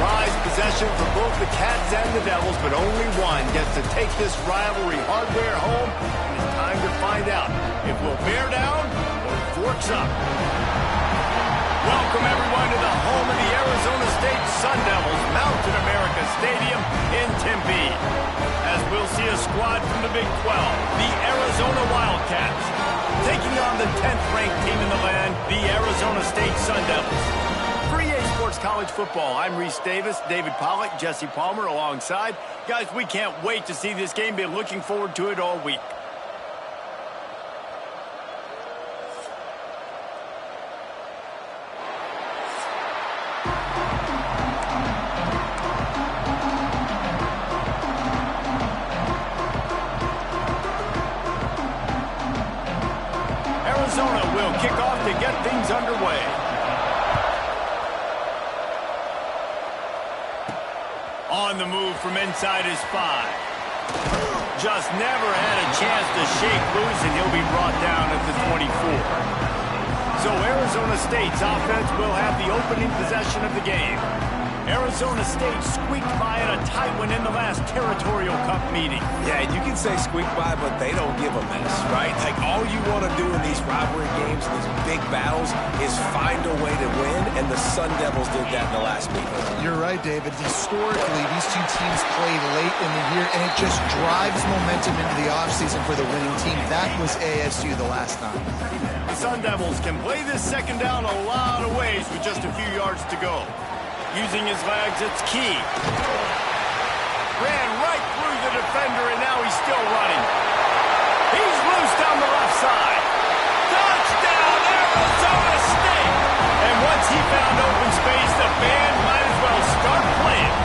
prized possession for both the Cats and the Devils, but only one gets to take this rivalry hardware home, and it's time to find out if we'll bear down or forks up. Welcome, everyone, to the home of the Arizona State Sun Devils, Mountain America Stadium in Tempe. As we'll see a squad from the Big 12, the Arizona Wildcats, taking on the 10th-ranked team in the land, the Arizona State Sun Devils. For EA Sports College Football, I'm Reese Davis, David Pollack, Jesse Palmer alongside. Guys, we can't wait to see this game. Been looking forward to it all week. Arizona will kick off to get things underway. On the move from inside his 5. Just never had a chance to shake loose, and he'll be brought down at the 24. So Arizona State's offense will have the opening possession of the game. Arizona State squeaked by in a tight one in the last Territorial Cup meeting. Yeah, you can say squeak by, but they don't give a mess, right? Like, all you want to do in these rivalry games, these big battles, is find a way to win, and the Sun Devils did that in the last meeting. You're right, David. Historically, these two teams played late in the year, and it just drives momentum into the offseason for the winning team. That was ASU the last time. The Sun Devils can play this second down a lot of ways with just a few yards to go. Using his legs, it's key. Ran right through the defender, and now he's still running. He's loose down the left side. Touchdown, Arizona State! And once he found open space, the band might as well start playing.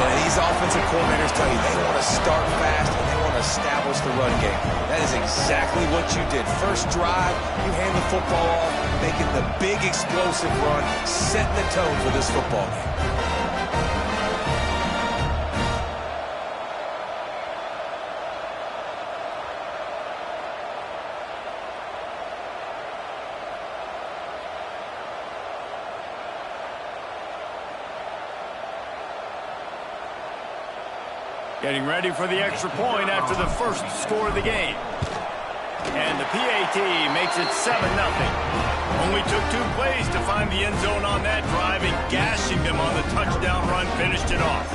And these offensive coordinators tell you they want to start fast and they want to establish the run game. That is exactly what you did. First drive, you hand the football off, making the big explosive run, setting the tone for this football game. Getting ready for the extra point after the first score of the game. And the PAT makes it 7-0. Only took 2 plays to find the end zone on that drive, and gashing them on the touchdown run finished it off.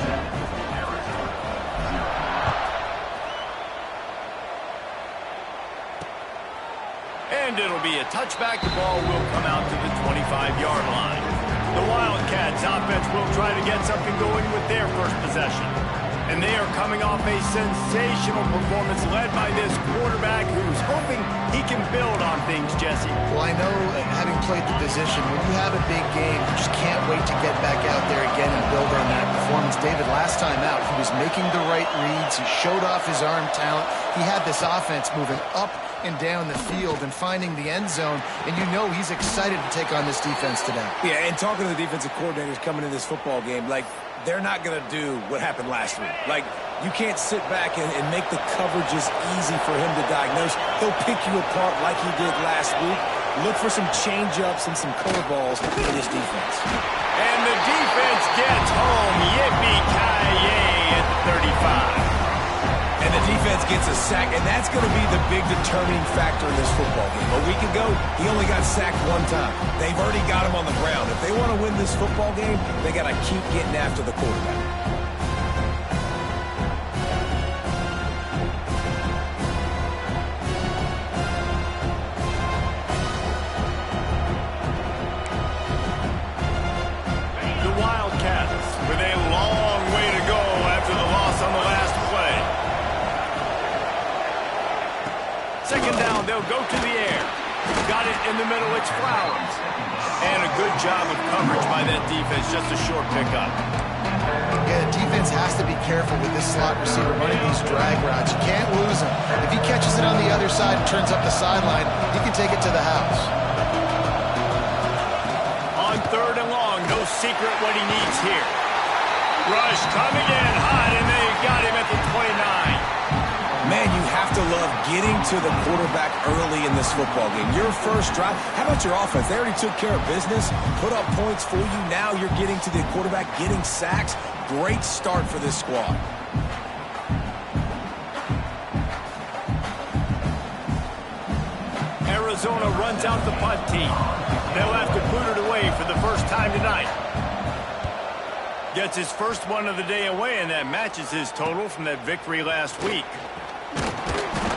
And it'll be a touchback. The ball will come out to the 25-yard line. The Wildcats offense will try to get something going with their first possession. And they are coming off a sensational performance led by this quarterback who's hoping he can build on things, Jesse. Well, I know, having played the position, when you have a big game, you just can't wait to get back out there again and build on that performance. David, last time out, he was making the right reads. He showed off his arm talent. He had this offense moving up and down the field and finding the end zone, and you know he's excited to take on this defense today. Yeah, and talking to the defensive coordinators coming into this football game, like, they're not going to do what happened last week. Like, you can't sit back and make the coverages easy for him to diagnose. He'll pick you apart like he did last week. Look for some change-ups and some curveballs in his defense. And the defense gets home. Yippee-ki-yay at the 35. And the defense gets a sack, and that's going to be the big determining factor in this football game. A week ago, he only got sacked 1 time. They've already got him on the ground. If they want to win this football game, they got to keep getting after the quarterback. The Wildcats with a long way to go after the loss on the last play. Second down, they'll go to the air. Got it in the middle, it's Flowers. And a good job of coverage by that defense, just a short pickup. Yeah, the defense has to be careful with this slot receiver running these drag routes. You can't lose him. If he catches it on the other side and turns up the sideline, he can take it to the house. On 3rd and long, no secret what he needs here. Rush coming in hot, and they got him at the 29. Man, you have to love getting to the quarterback early in this football game. Your first drive, how about your offense? They already took care of business, put up points for you. Now you're getting to the quarterback, getting sacks. Great start for this squad. Arizona runs out the punt team. They'll have to boot it away for the first time tonight. Gets his first one of the day away, and that matches his total from that victory last week.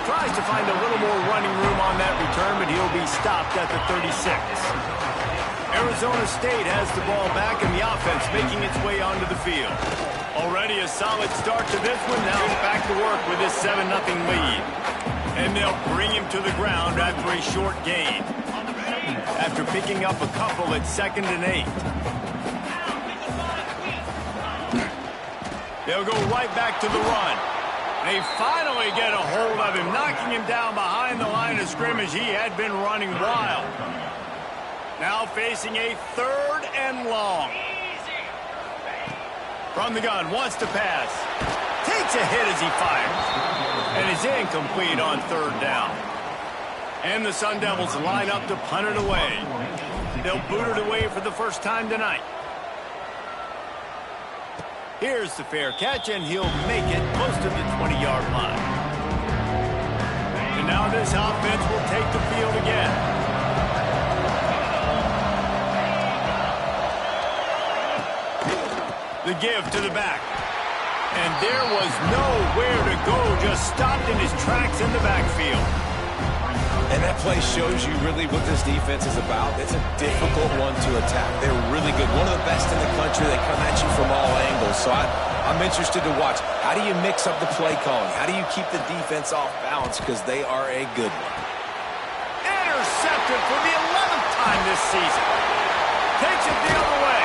Tries to find a little more running room on that return, but he'll be stopped at the 36. Arizona State has the ball back, and the offense making its way onto the field. Already a solid start to this one. Now he's back to work with his 7-0 lead. And they'll bring him to the ground after a short gain. After picking up a couple at 2nd and 8. They'll go right back to the run. They finally get a hold of him, knocking him down behind the line of scrimmage. He had been running wild. Now facing a 3rd and long. From the gun, wants to pass. Takes a hit as he fires. And is incomplete on 3rd down. And the Sun Devils line up to punt it away. They'll boot it away for the first time tonight. Here's the fair catch, and he'll make it close to the 20-yard line. And now this offense will take the field again. The give to the back. And there was nowhere to go, just stopped in his tracks in the backfield. And that play shows you really what this defense is about. It's a difficult one to attack. They're really good. One of the best in the country. They come at you from all angles. So I'm interested to watch. How do you mix up the play calling? How do you keep the defense off balance? Because they are a good one. Intercepted for the 11th time this season. Takes it the other way.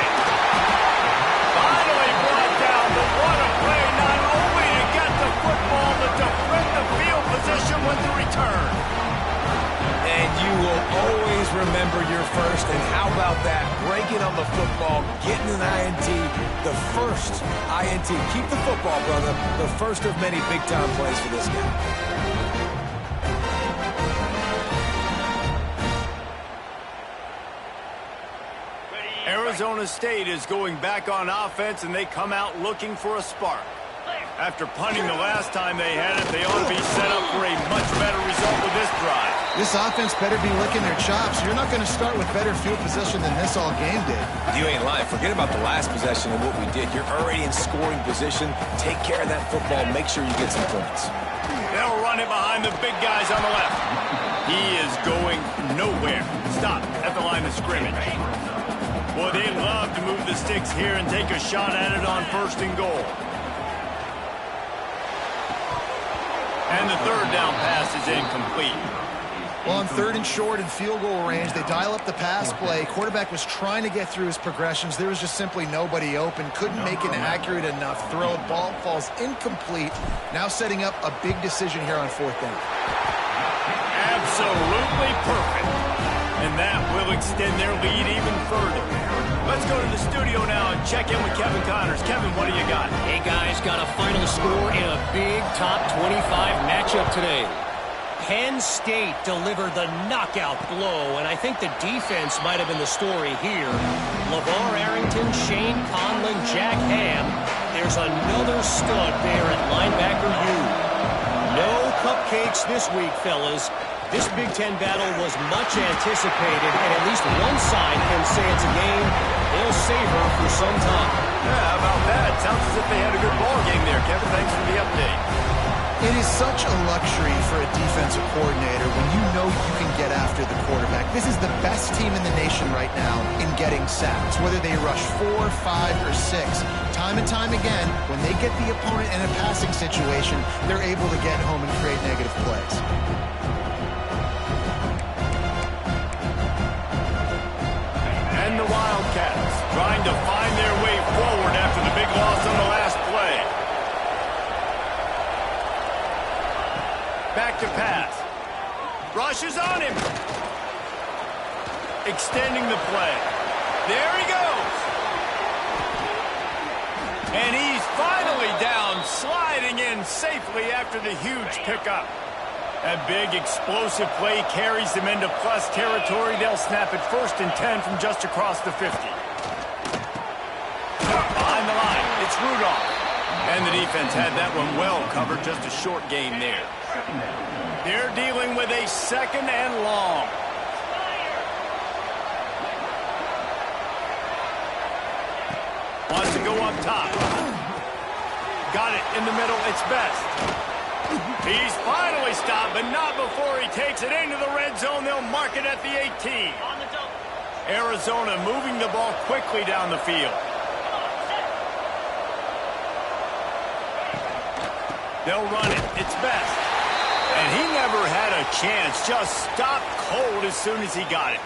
Finally brought down, but what a play. Not only to get the football, but to flip the field position with the return. And you will always remember your first. And how about that? Breaking on the football, getting an INT, the first INT. Keep the football, brother. The first of many big-time plays for this guy. Arizona State is going back on offense, and they come out looking for a spark. After punting the last time they had it, they ought to be set up for a much better result with this drive. This offense better be licking their chops. You're not going to start with better field position than this all game did. You ain't lying. Forget about the last possession and what we did. You're already in scoring position. Take care of that football. Make sure you get some points. They'll run it behind the big guys on the left. He is going nowhere. Stop at the line of scrimmage. Boy, they love to move the sticks here and take a shot at it on 1st and goal. And the 3rd down pass is incomplete. Well, on 3rd and short and field goal range, they dial up the pass play. Quarterback was trying to get through his progressions. There was just simply nobody open. Couldn't make an accurate enough throw. Ball falls incomplete. Now setting up a big decision here on 4th down. Absolutely perfect. And that will extend their lead even further. Let's go to the studio now and check in with Kevin Connors. Kevin, what do you got? Hey, guys, got a final score in a big top 25 matchup today. Penn State delivered the knockout blow, and I think the defense might have been the story here. LeVar Arrington, Shane Conlon, Jack Ham. There's another stud there at linebacker U. No cupcakes this week, fellas. This Big Ten battle was much anticipated, and at least one side can say it's a game they'll savor for some time. Yeah, how about that? Sounds as if they had a good ball game there, Kevin. Thanks for the update. It is such a luxury for a defensive coordinator when you know you can get after the quarterback. This is the best team in the nation right now in getting sacks, whether they rush 4, 5, or 6. Time and time again, when they get the opponent in a passing situation, they're able to get home and create negative plays. And the Wildcats trying to find their way forward after the big loss on the last play. Back to pass. Rushes on him. Extending the play. There he goes. And he's finally down, sliding in safely after the huge pickup. A big explosive play carries them into plus territory. They'll snap it 1st and 10 from just across the 50. Behind the line, it's Rudolph. And the defense had that one well covered, just a short gain there. They're dealing with a 2nd and long. Wants to go up top. Got it in the middle, it's Best. He's finally stopped, but not before he takes it into the red zone. They'll mark it at the 18. Arizona moving the ball quickly down the field. They'll run it. It's Best. And he never had a chance. Just stopped cold as soon as he got it.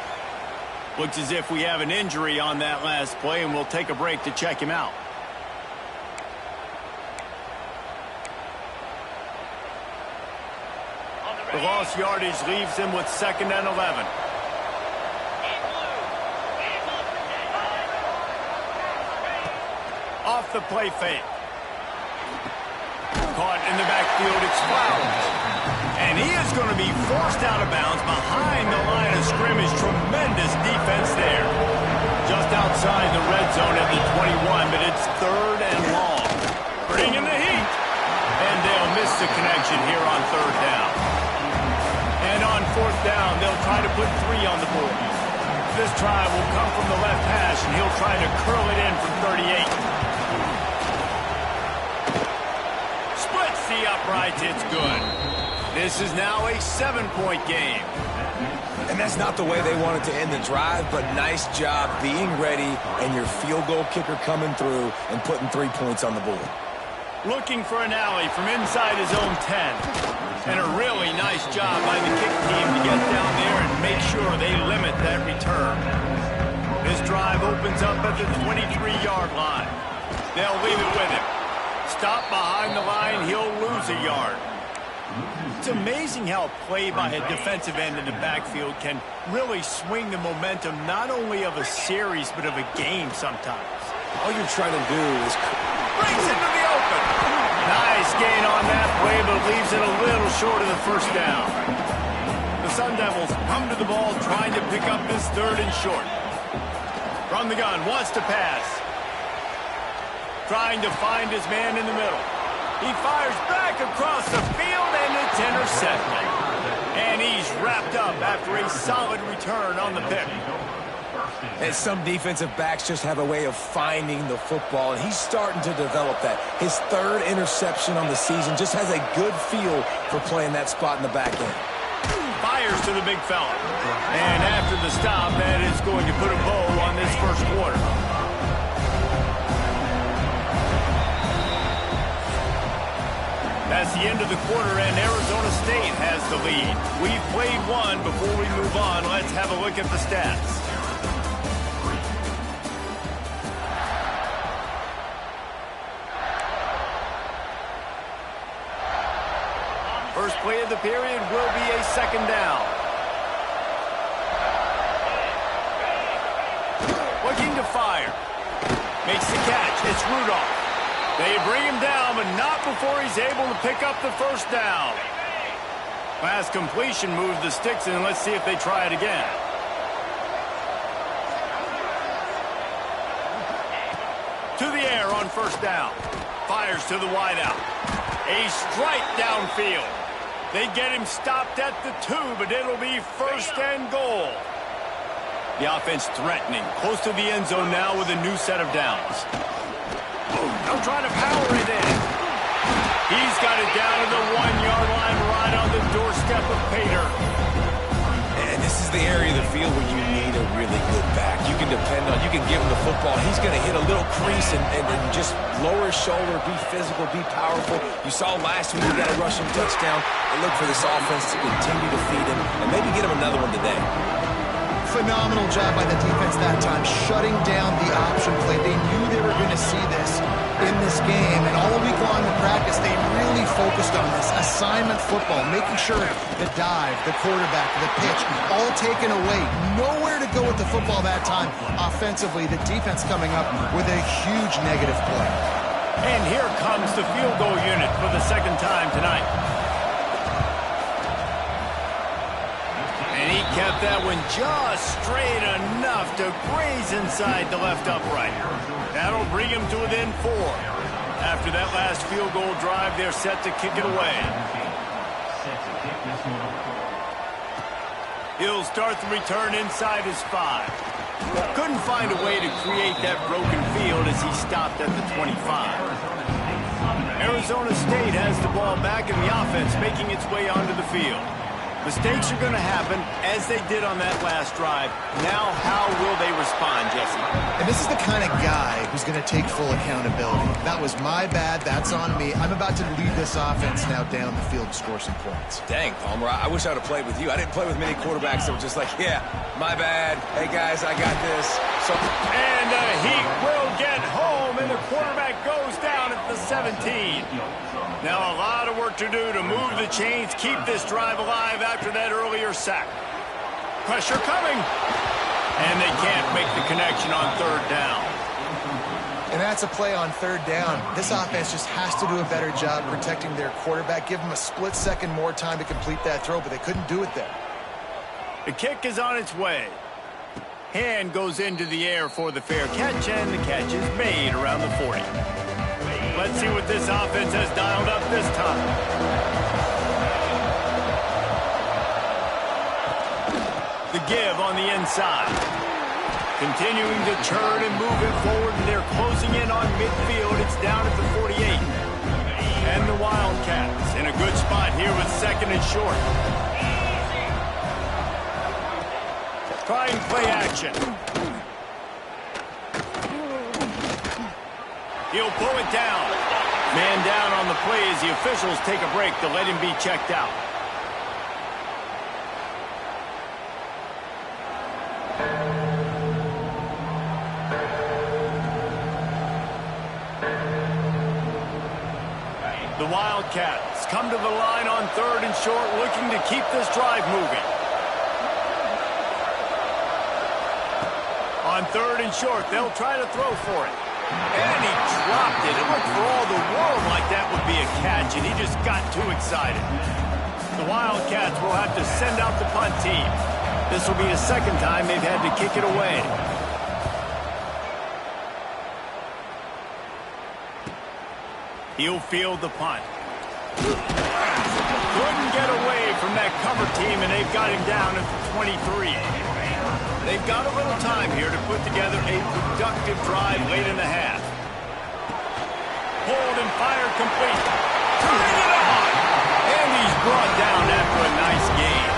Looks as if we have an injury on that last play, and we'll take a break to check him out. The lost yardage leaves him with 2nd and 11. Off the play fake. Caught in the backfield, it's Flowers. And he is going to be forced out of bounds behind the line of scrimmage. Tremendous defense there. Just outside the red zone at the 21, but it's 3rd and long. Bringing the heat. And they'll miss the connection here on 3rd down. And on 4th down, they'll try to put 3 on the board. This try will come from the left hash, and he'll try to curl it in from 38. Splits the uprights, it's good. This is now a 7-point game. And that's not the way they wanted to end the drive, but nice job being ready and your field goal kicker coming through and putting 3 points on the board. Looking for an alley from inside his own 10. And a really nice job by the kick team to get down there and make sure they limit that return. This drive opens up at the 23-yard line. They'll leave it with him. Stop behind the line, he'll lose a yard. It's amazing how play by a defensive end in the backfield can really swing the momentum not only of a series but of a game sometimes. All you're trying to do is... Brings into the open. Nice gain on that play, but leaves it a little short of the 1st down. The Sun Devils come to the ball trying to pick up this 3rd and short. From the gun, wants to pass. Trying to find his man in the middle. He fires back across the field, and it's intercepted. And he's wrapped up after a solid return on the pick. And some defensive backs just have a way of finding the football, and he's starting to develop that. His 3rd interception on the season, just has a good feel for playing that spot in the back end. Fires to the big fella. And after the stop, that is going to put a bow on this 1st quarter. That's the end of the quarter, and Arizona State has the lead. We've played one. Before we move on, let's have a look at the stats. First play of the period will be a 2nd down. Looking to fire. Makes the catch. It's Rudolph. They bring him down, but not before he's able to pick up the 1st down. Last completion moves the sticks in. Let's see if they try it again. To the air on 1st down. Fires to the wideout. A strike downfield. They get him stopped at the 2, but it'll be 1st and goal. The offense threatening. Close to the end zone now with a new set of downs. They'll try to power it in. He's got it down to the 1-yard line right on the doorstep of Pater. And this is the area of the field where you need a really good back. You can depend on, you can give him the football. He's going to hit a little crease and just lower his shoulder, be physical, be powerful. You saw last week he got a rushing touchdown. And look for this offense to continue to feed him and maybe get him another one today. Phenomenal job by the defense that time, shutting down the option play. They knew they were going to see this in this game, and all week long in practice, they really focused on this assignment football, making sure the dive, the quarterback, the pitch, all taken away. Nowhere to go with the football that time. Offensively, the defense coming up with a huge negative play. And here comes the field goal unit for the 2nd time tonight. hit that one just straight enough to graze inside the left upright. That'll bring him to within 4. After that last field goal drive, they're set to kick it away. He'll start the return inside his 5. Couldn't find a way to create that broken field as he stopped at the 25. Arizona State has the ball back in the offense, making its way onto the field. Mistakes are going to happen, as they did on that last drive. Now, how will they respond, Jesse? And this is the kind of guy who's going to take full accountability. That was my bad. That's on me. I'm about to lead this offense now down the field and score some points. Dang, Palmer, I wish I would have played with you. I didn't play with many quarterbacks that were just like, yeah, my bad. Hey, guys, I got this. And the Heat will get home, and the quarterback goes down at the 17. Now a lot of work to do to move the chains, keep this drive alive after that earlier sack. Pressure coming. And they can't make the connection on 3rd down. And that's a play on 3rd down. This offense just has to do a better job protecting their quarterback. Give them a split second more time to complete that throw, but they couldn't do it there. The kick is on its way. Hand goes into the air for the fair catch, and the catch is made around the 40. Let's see what this offense has dialed up this time. The give on the inside. Continuing to turn and move it forward, and they're closing in on midfield. It's down at the 48. And the Wildcats in a good spot here with 2nd and short. Trying play action. He'll pull it down. Man down on the play as the officials take a break to let him be checked out. The Wildcats come to the line on 3rd and short, looking to keep this drive moving. On 3rd and short, they'll try to throw for it. And he dropped it. It looked for all the world like that would be a catch, and he just got too excited. The Wildcats will have to send out the punt team. This will be the 2nd time they've had to kick it away. He'll field the punt. Couldn't get away from that cover team, and they've got him down at the 23. They've got a little time here to put together a productive drive late in the half. Pulled and fired complete. Turning it on! And he's brought down after a nice gain.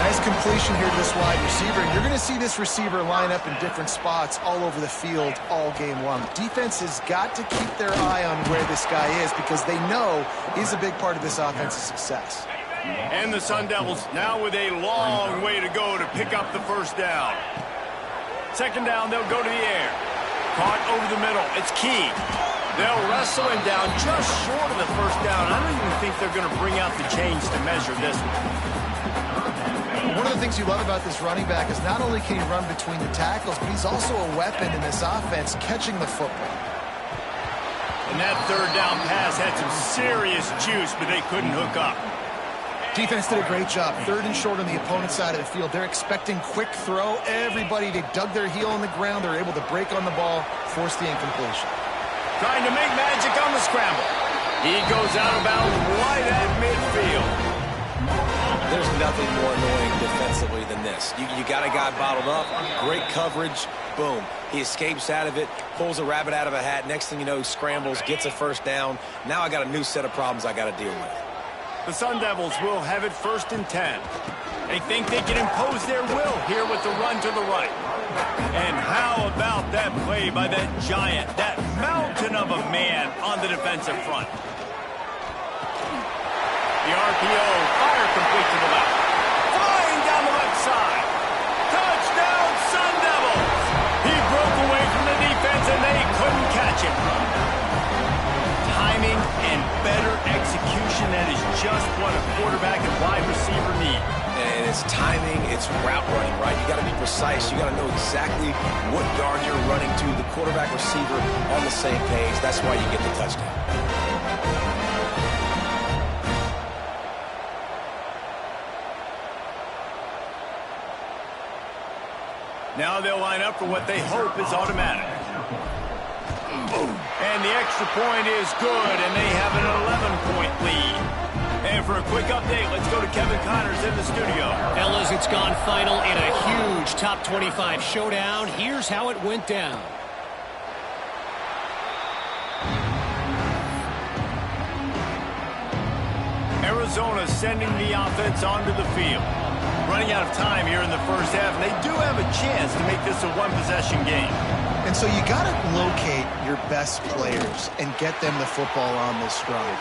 Nice completion here to this wide receiver. And you're going to see this receiver line up in different spots all over the field all game long. Defense has got to keep their eye on where this guy is because they know he's a big part of this offense's success. And the Sun Devils now with a long way to go to pick up the 1st down. 2nd down, they'll go to the air. Caught over the middle. It's key. They'll wrestle him down just short of the 1st down. I don't even think they're going to bring out the chains to measure this one. One of the things you love about this running back is not only can he run between the tackles, but he's also a weapon in this offense catching the football. And that 3rd down pass had some serious juice, but they couldn't hook up. Defense did a great job. 3rd and short on the opponent's side of the field. They're expecting quick throw. Everybody, they dug their heel on the ground. They're able to break on the ball, force the incompletion. Trying to make magic on the scramble. He goes out of bounds right at midfield. There's nothing more annoying defensively than this. You got a guy bottled up, great coverage, boom. He escapes out of it, pulls a rabbit out of a hat. Next thing you know, he scrambles, gets a 1st down. Now I got a new set of problems I got to deal with. The Sun Devils will have it 1st and 10. They think they can impose their will here with the run to the right. And how about that play by that giant, that mountain of a man on the defensive front? The RPO, fire complete to the left. Flying down the left side. Touchdown, Sun Devils! He broke away from the defense, and they couldn't catch him. Timing and better execution, that is just what a quarterback and wide receiver need. And it's timing, it's route running, right? You got to be precise. You got to know exactly what yard you're running to. The quarterback receiver on the same page. That's why you get the touchdown. Now they'll line up for what they hope is automatic. And the extra point is good, and they have an 11-point lead. And for a quick update, let's go to Kevin Connors in the studio. Fellas, it's gone final in a huge top 25 showdown. Here's how it went down. Arizona sending the offense onto the field. Running out of time here in the first half, and they do have a chance to make this a one-possession game. And so you got to locate your best players and get them the football on this drive.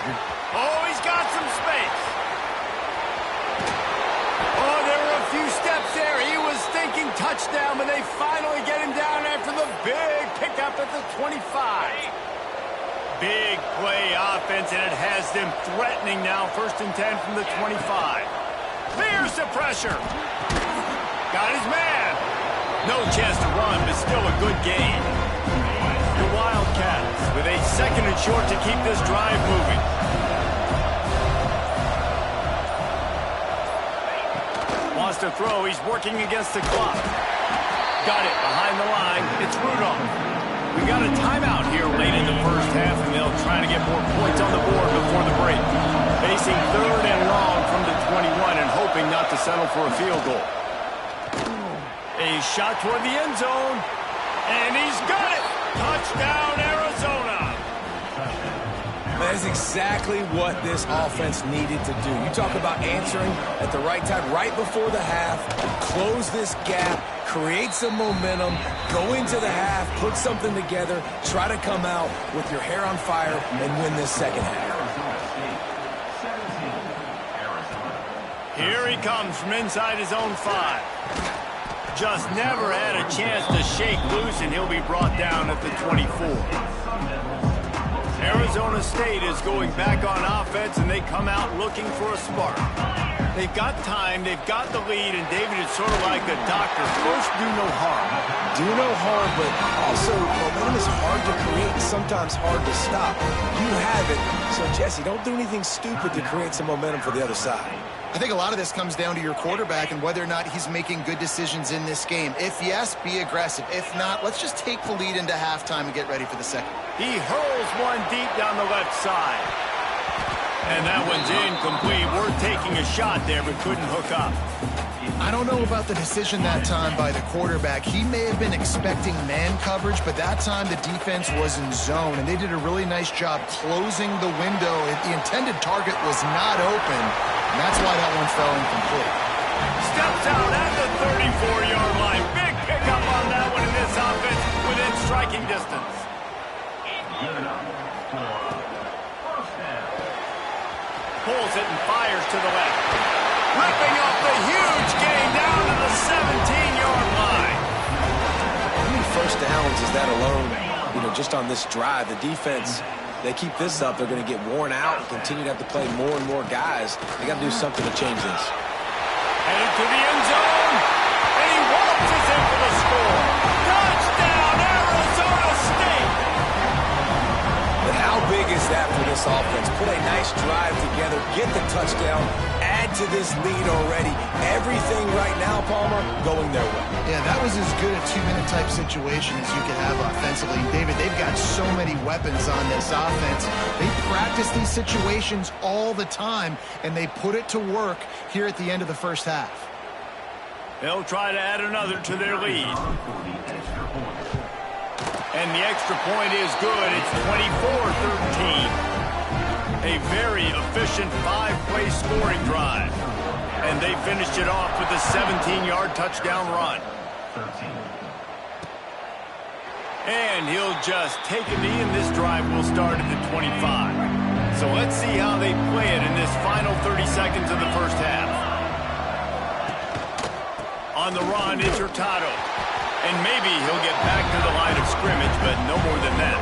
Oh, he's got some space. Oh, there were a few steps there. He was thinking touchdown, but they finally get him down after the big pickup at the 25. Big play offense, and it has them threatening now. 1st and 10 from the 25. There's the pressure. Got his man. No chance to run, but still a good game. The Wildcats with a 2nd and short to keep this drive moving. Wants to throw. He's working against the clock. Got it behind the line. It's Rudolph. We got a timeout here late in the first half, and they'll try to get more points on the board before the break. Facing 3rd and long from the 21 and hoping not to settle for a field goal. A shot toward the end zone, and he's got it! Touchdown, Arizona! That is exactly what this offense needed to do. You talk about answering at the right time, right before the half, close this gap, create some momentum, go into the half, put something together, try to come out with your hair on fire and win this second half. Here he comes from inside his own 5. Just never had a chance to shake loose, and he'll be brought down at the 24. Arizona State is going back on offense, and they come out looking for a spark. They've got time, they've got the lead, and David, it's sort of like the doctor. First, do no harm. Do no harm, but also momentum is hard to create and sometimes hard to stop. You have it, so Jesse, don't do anything stupid to create some momentum for the other side. I think a lot of this comes down to your quarterback and whether or not he's making good decisions in this game. If yes, be aggressive. If not, let's just take the lead into halftime and get ready for the second. He hurls one deep down the left side. And that one's incomplete. We're taking a shot there, but couldn't hook up. I don't know about the decision that time by the quarterback. He may have been expecting man coverage, but that time the defense was in zone, and they did a really nice job closing the window. The intended target was not open, and that's why that one fell incomplete. Steps out at the 34-yard line. Big pickup on that one in this offense within striking distance. Pulls it and fires to the left. Ripping off the huge gain down to the 17-yard line. How many first downs is that alone? You know, just on this drive, the defense, they keep this up, they're going to get worn out and continue to have to play more and more guys. They got to do something to change this. Headed to the end zone, and he waltzes in for the score. Touchdown, Arizona State! But how big is that for this offense? Put a nice drive together, get the touchdown, add to this lead already. Everything right now, Palmer, going their way. Yeah, that was as good a 2-minute type situation as you could have offensively. David, they've got so many weapons on this offense. They practice these situations all the time, and they put it to work here at the end of the first half. They'll try to add another to their lead. And the extra point is good. It's 24-13. A very efficient 5-play scoring drive. And they finished it off with a 17-yard touchdown run. And he'll just take a knee, and this drive will start at the 25. So let's see how they play it in this final 30 seconds of the first half. On the run is Hurtado. And maybe he'll get back to the line of scrimmage, but no more than that.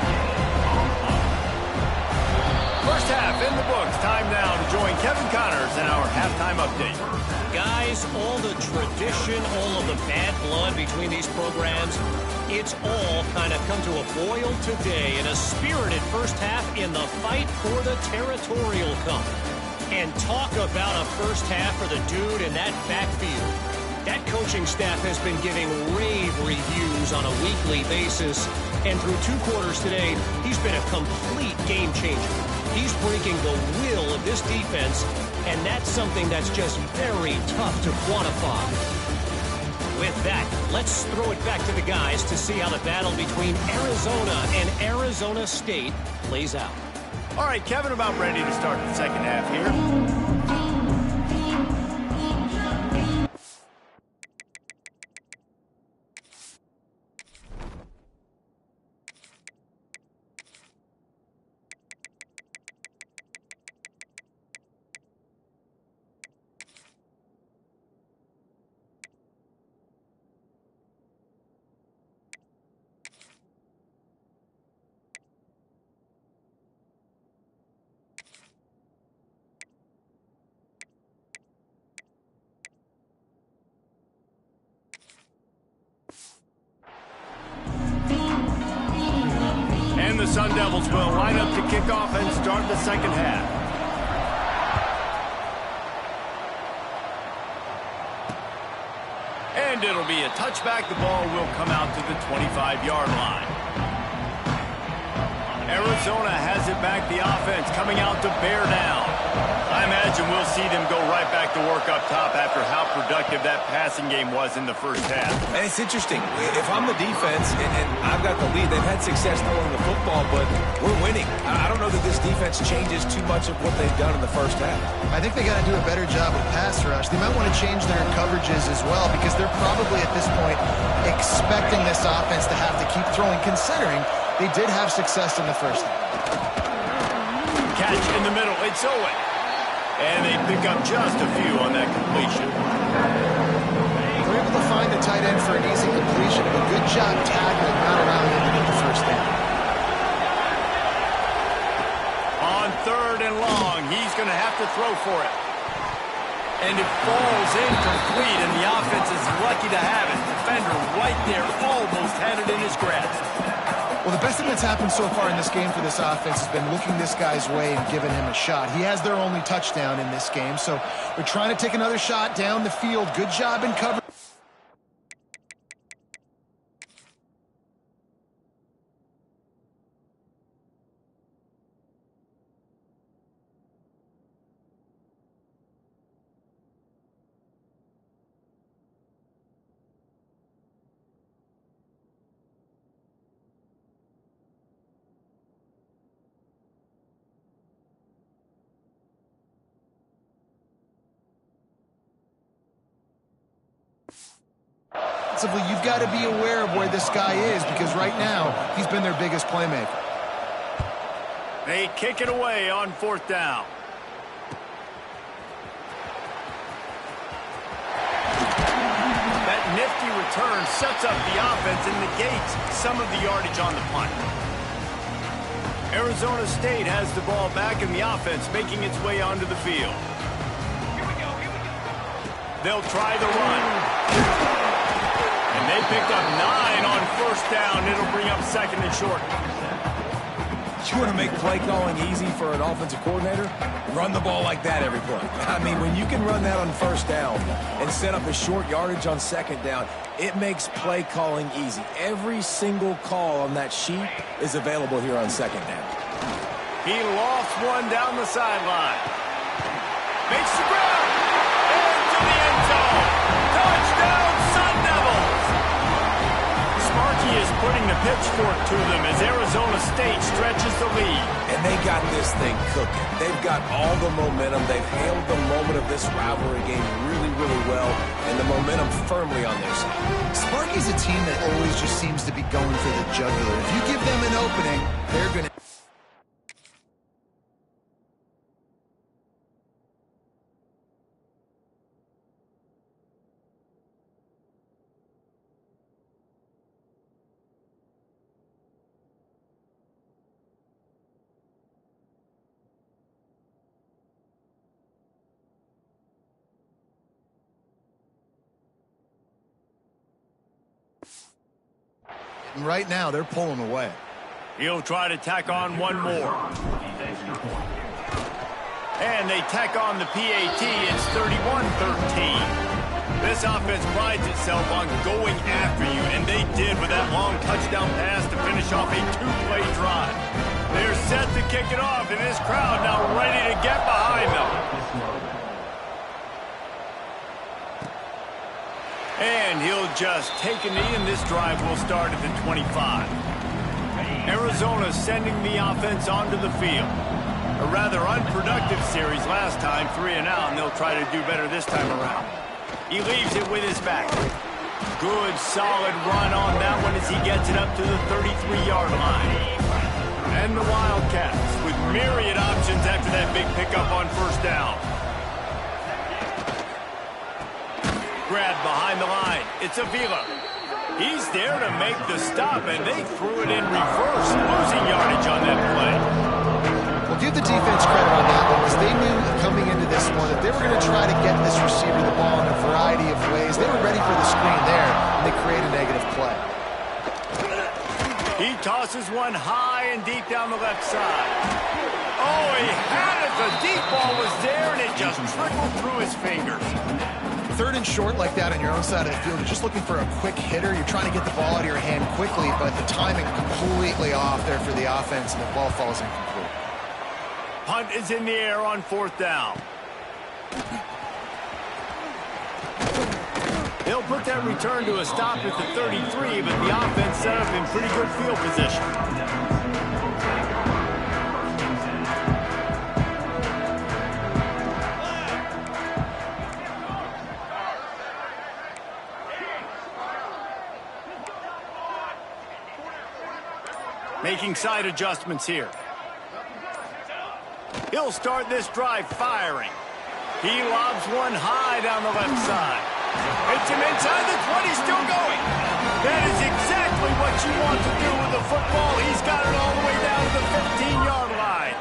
First half in the books. Time now to join Kevin Connors in our halftime update. Guys, all the tradition, all of the bad blood between these programs, it's all kind of come to a boil today in a spirited first half in the fight for the Territorial Cup. And talk about a first half for the dude in that backfield. That coaching staff has been giving rave reviews on a weekly basis. And through 2 quarters today, he's been a complete game changer. He's breaking the will of this defense, and that's something that's just very tough to quantify. With that, let's throw it back to the guys to see how the battle between Arizona and Arizona State plays out. All right, Kevin, about ready to start the second half here. The Sun Devils will line up to kick off and start the second half. And it'll be a touchback. The ball will come out to the 25-yard line. Arizona has it back. The offense coming out to bear down. I imagine we'll see them go right back to work up top after how productive that passing game was in the first half. And it's interesting. If I'm the defense and I've got the lead, they've had success throwing the football, but we're winning. I don't know that this defense changes too much of what they've done in the first half. I think they got to do a better job of pass rush. They might want to change their coverages as well, because they're probably at this point expecting this offense to have to keep throwing, considering they did have success in the first half. Catch in the middle. It's Owen. And they pick up just a few on that completion. They're able to find the tight end for an easy completion. A good job tackling right around him to get the first down. On 3rd and long, he's going to have to throw for it. And it falls incomplete, and the offense is lucky to have it. Defender right there almost had it in his grasp. Well, the best thing that's happened so far in this game for this offense has been looking this guy's way and giving him a shot. He has their only touchdown in this game, so we're trying to take another shot down the field. Good job in cover. You've got to be aware of where this guy is, because right now he's been their biggest playmaker. They kick it away on 4th down. That nifty return sets up the offense and negates some of the yardage on the punt. Arizona State has the ball back, and the offense making its way onto the field. They'll try the run. And they picked up 9 on 1st down. It'll bring up 2nd and short. You want to make play calling easy for an offensive coordinator? Run the ball like that every play. I mean, when you can run that on 1st down and set up a short yardage on 2nd down, it makes play calling easy. Every single call on that sheet is available here on 2nd down. He lost one down the sideline. Makes the grab. Into the end zone. Touchdown, Sun Devils. Sparky is putting the pitchfork to them as Arizona State stretches the lead. And they got this thing cooking. They've got all the momentum. They've hailed the moment of this rivalry game really, really well, and the momentum firmly on their side. Sparky's a team that always just seems to be going for the jugular. If you give them an opening, they're going to... And right now, they're pulling away. He'll try to tack on one more. And they tack on the PAT. It's 31-13. This offense prides itself on going after you, and they did with that long touchdown pass to finish off a two-play drive. They're set to kick it off, and this crowd now ready to get behind them. And he'll just take a knee, and this drive will start at the 25. Arizona sending the offense onto the field. A rather unproductive series last time, 3 and out, and they'll try to do better this time around. He leaves it with his back. Good, solid run on that one as he gets it up to the 33-yard line. And the Wildcats with myriad options after that big pickup on first down. Grabbed behind the line. It's Avila. He's there to make the stop, and they threw it in reverse, losing yardage on that play. Well, give the defense credit on that one, because they knew coming into this one that they were going to try to get this receiver the ball in a variety of ways. They were ready for the screen there, and they create a negative play. He tosses one high and deep down the left side. Oh, he had it. The deep ball was there, and it just trickled through his fingers. 3rd and short like that on your own side of the field, you're just looking for a quick hitter. You're trying to get the ball out of your hand quickly, but the timing completely off there for the offense, and the ball falls incomplete. Punt is in the air on 4th down. They'll put that return to a stop at the 33, but the offense set up in pretty good field position. Making side adjustments here. He'll start this drive firing. He lobs one high down the left side. Hits him inside the 20, still going. That is exactly what you want to do with the football. He's got it all the way down to the 15-yard line.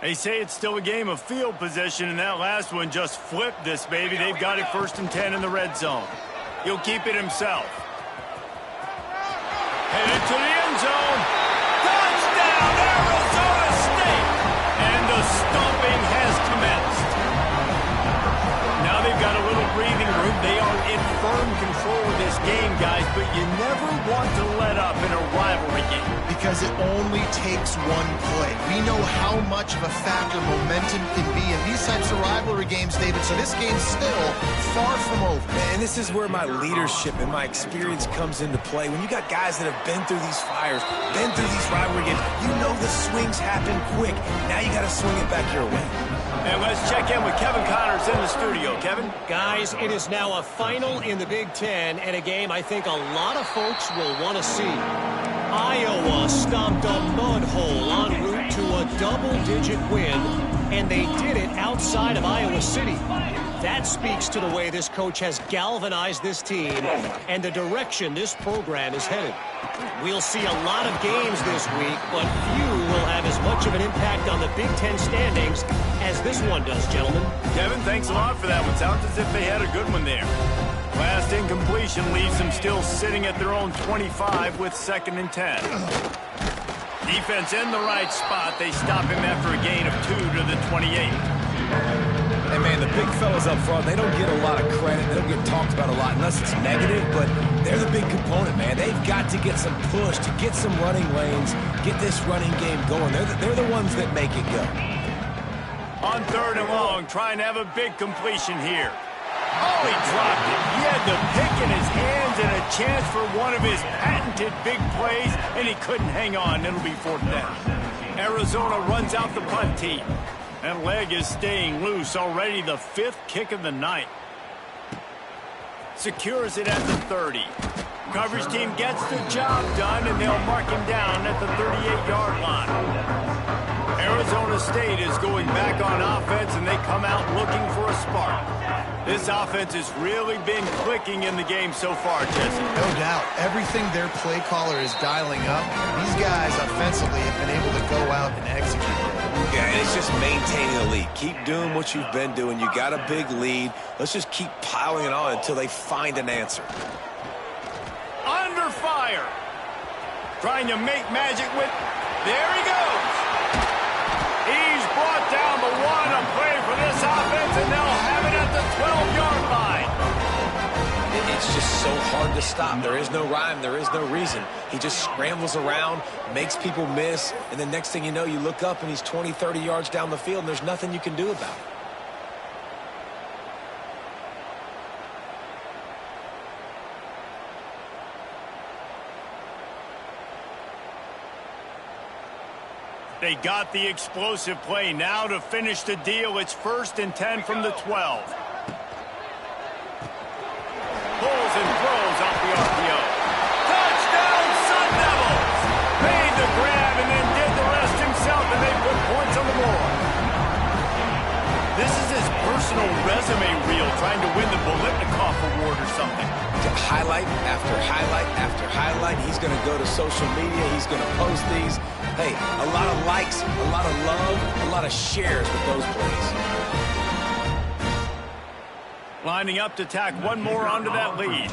They say it's still a game of field position, and that last one just flipped this baby. They've got it 1st and 10 in the red zone. He'll keep it himself. Headed to the end zone. Touchdown, Arizona State! And the stomping has commenced. Now they've got a little breathing room. They are in firm control of this game, guys, but you never want to let up in a rivalry game. Because it only takes one play. We know how much of a factor momentum can be in these types of rivalry games, David, so this game's still far from over. And this is where my leadership and my experience comes into play. When you got guys that have been through these fires, been through these rivalry games, you know the swings happen quick. Now you got to swing it back your way. And let's check in with Kevin Connors in the studio. Kevin? Guys, it is now a final in the Big Ten, and a game I think a lot of folks will want to see. Iowa stomped a mud hole en route to a double-digit win, and they did it outside of Iowa City. That speaks to the way this coach has galvanized this team and the direction this program is headed. We'll see a lot of games this week, but few will have as much of an impact on the Big Ten standings as this one does, gentlemen. Kevin, thanks a lot for that one. Sounds as if they had a good one there. Last incompletion leaves them still sitting at their own 25 with 2nd and 10. Defense in the right spot. They stop him after a gain of 2 to the 28. Hey, man, the big fellas up front, they don't get a lot of credit. They don't get talked about a lot unless it's negative, but they're the big component, man. They've got to get some push, to get some running lanes, get this running game going. They're the ones that make it go. On 3rd and long, trying to have a big completion here. Oh, he dropped it. He had the pick in his hands and a chance for one of his patented big plays, and he couldn't hang on. It'll be 4th down. Arizona runs out the punt team. That leg is staying loose. Already the 5th kick of the night. Secures it at the 30. Coverage team gets the job done, and they'll mark him down at the 38-yard line. Arizona State is going back on offense, and they come out looking for a spark. This offense has really been clicking in the game so far, Jesse. No doubt. Everything their play caller is dialing up, these guys offensively have been able to go out and execute. Yeah, and it's just maintaining the lead. Keep doing what you've been doing. You got a big lead. Let's just keep piling it on until they find an answer. Under fire. Trying to make magic with... There he goes. He's brought down the one. A play for this offense, and they'll have it at the 12-yard line. It's just so hard to stop. There is no rhyme. There is no reason. He just scrambles around, makes people miss, and the next thing you know, you look up and he's 20, 30 yards down the field, and there's nothing you can do about it. They got the explosive play. Now to finish the deal, it's 1st and 10 from the 12. Pulls and throws off the RPO. Touchdown, Sun Devils! Made the grab and then did the rest himself, and they put points on the board. This is his personal resume reel, trying to win the Bolitnikoff Award or something. Highlight after highlight after highlight. He's going to go to social media. He's going to post these. Hey, a lot of likes, a lot of love, a lot of shares with those plays. Lining up to tack one more onto that lead.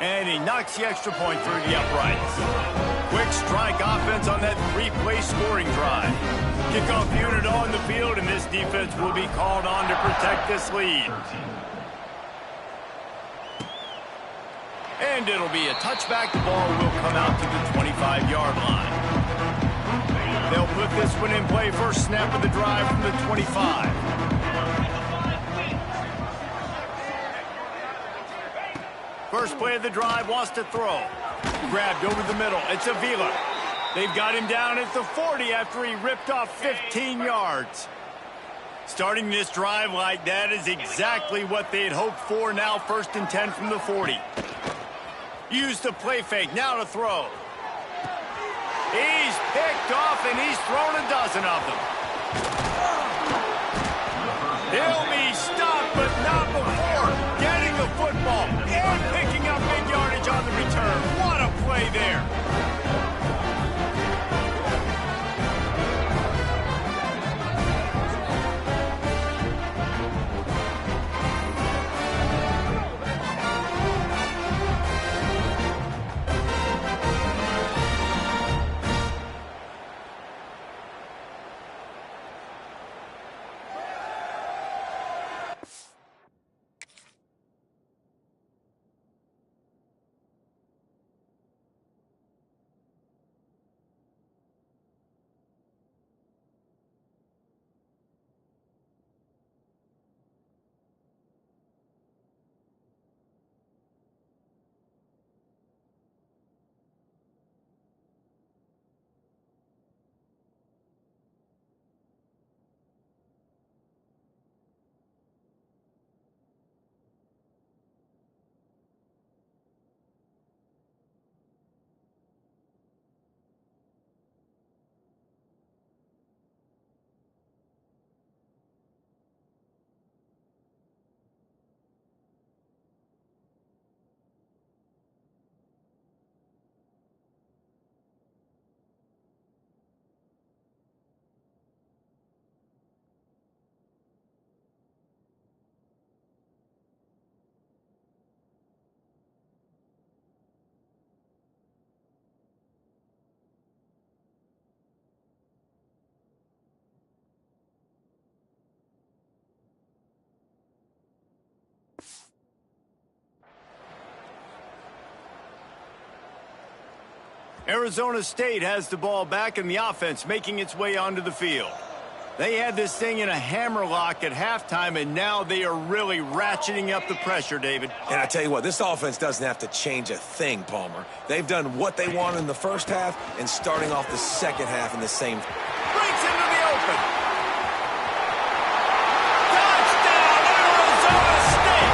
And he knocks the extra point through the uprights. Quick strike offense on that 3-play scoring drive. Kickoff unit on the field, and this defense will be called on to protect this lead. And it'll be a touchback. The ball will come out to the 25-yard line. They'll put this one in play. First snap of the drive from the 25. First play of the drive, wants to throw. Grabbed over the middle. It's Avila. They've got him down at the 40 after he ripped off 15 yards. Starting this drive like that is exactly what they had hoped for. Now 1st and 10 from the 40. Use the play fake, now to throw. He's picked off, and he's thrown a dozen of them. He'll be stopped, but not before getting the football and picking up big yardage on the return. What a play there. Arizona State has the ball back in the offense, making its way onto the field. They had this thing in a hammerlock at halftime, and now they are really ratcheting up the pressure, David. And I tell you what, this offense doesn't have to change a thing, Palmer. They've done what they wanted in the first half and starting off the second half in the same. Breaks into the open. Touchdown, Arizona State!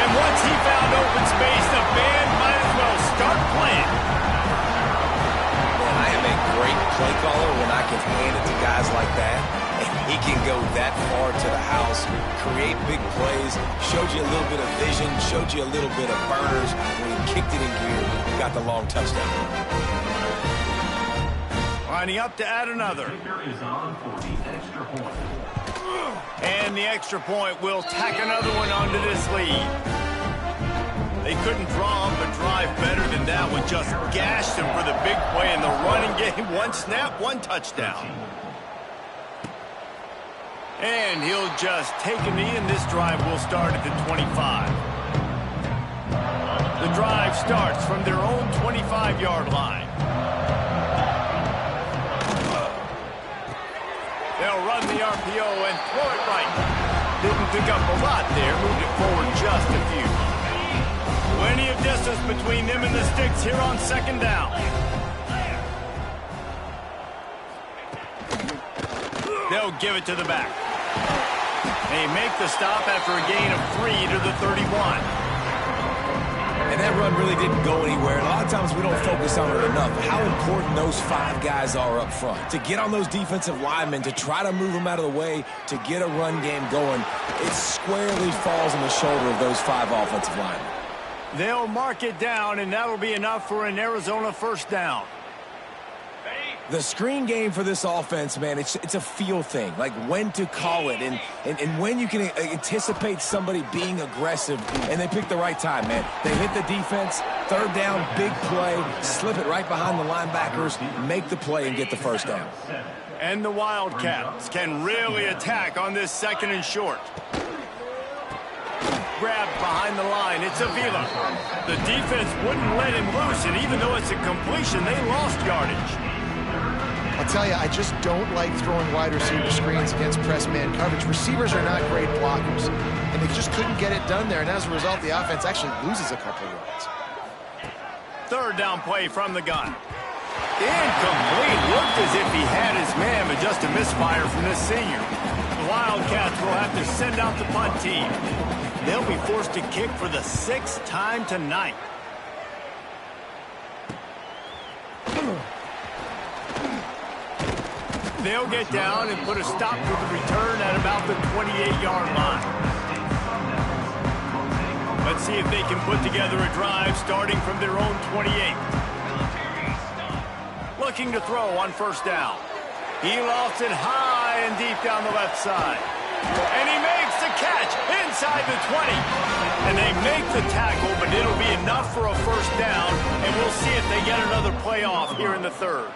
And once he found open space, the band might as well start playing. Man, I am a great play caller when I can hand it to guys like that. And he can go that far to the house, create big plays, showed you a little bit of vision, showed you a little bit of burners. When he kicked it in gear, got the long touchdown. Lining up to add another. And the extra point will tack another one onto this lead. They couldn't draw up a drive better than that one. Just gashed him for the big play in the running game. One snap, one touchdown. And he'll just take a knee, and this drive will start at the 25. The drive starts from their own 25-yard line. They'll run the RPO and throw it right. Didn't pick up a lot there, moved it forward just a few. Plenty of distance between them and the sticks here on second down. They'll give it to the back. They make the stop after a gain of 3 to the 31. And that run really didn't go anywhere. And a lot of times we don't focus on it enough. How important those 5 guys are up front. To get on those defensive linemen, to try to move them out of the way, to get a run game going, it squarely falls on the shoulder of those 5 offensive linemen. They'll mark it down, and that'll be enough for an Arizona first down. The screen game for this offense, man, it's a feel thing, like when to call it and when you can anticipate somebody being aggressive, and they pick the right time, man. They hit the defense, third down, big play, slip it right behind the linebackers, make the play and get the first down. And the Wildcats can really attack on this second and short. Grabbed behind the line, it's Avila. The defense wouldn't let him loose, and even though it's a completion, they lost yardage. I'll tell you, I just don't like throwing wide receiver screens against press man coverage. Receivers are not great blockers, and they just couldn't get it done there, and as a result, the offense actually loses a couple of yards. Third down play from the gun. Incomplete. Looked as if he had his man, but just a misfire from this senior. The Wildcats will have to send out the punt team. They'll be forced to kick for the 6th time tonight. They'll get down and put a stop to the return at about the 28-yard line. Let's see if they can put together a drive starting from their own 28. Looking to throw on first down. He lofts it high and deep down the left side. And he makes the catch inside the 20. And they make the tackle, but it'll be enough for a first down. And we'll see if they get another playoff here in the third.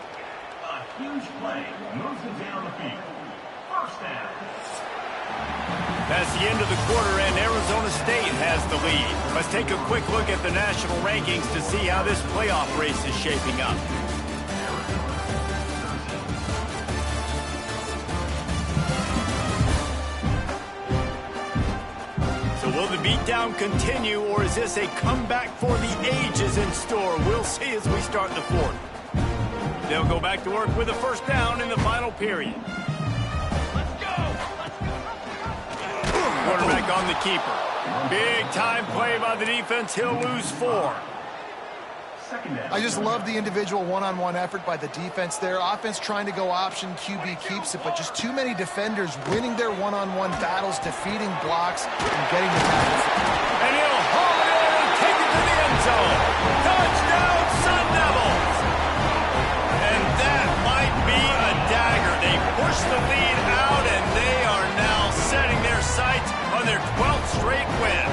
Huge play, moves it down the field. First down. That's the end of the quarter, and Arizona State has the lead. Let's take a quick look at the national rankings to see how this playoff race is shaping up. So will the beatdown continue, or is this a comeback for the ages in store? We'll see as we start the fourth. They'll go back to work with a first down in the final period. Let's go! Quarterback on the keeper. Big time play by the defense. He'll lose 4. I just love the individual one-on-one effort by the defense there. Offense trying to go option, QB keeps it, but just too many defenders winning their one-on-one battles, defeating blocks, and getting the tackle. And he'll haul it in and take it to the end zone. Touchdown, Sun Devils! And that might be a dagger. They push the lead out, and they are now setting their sights on their 12th straight win.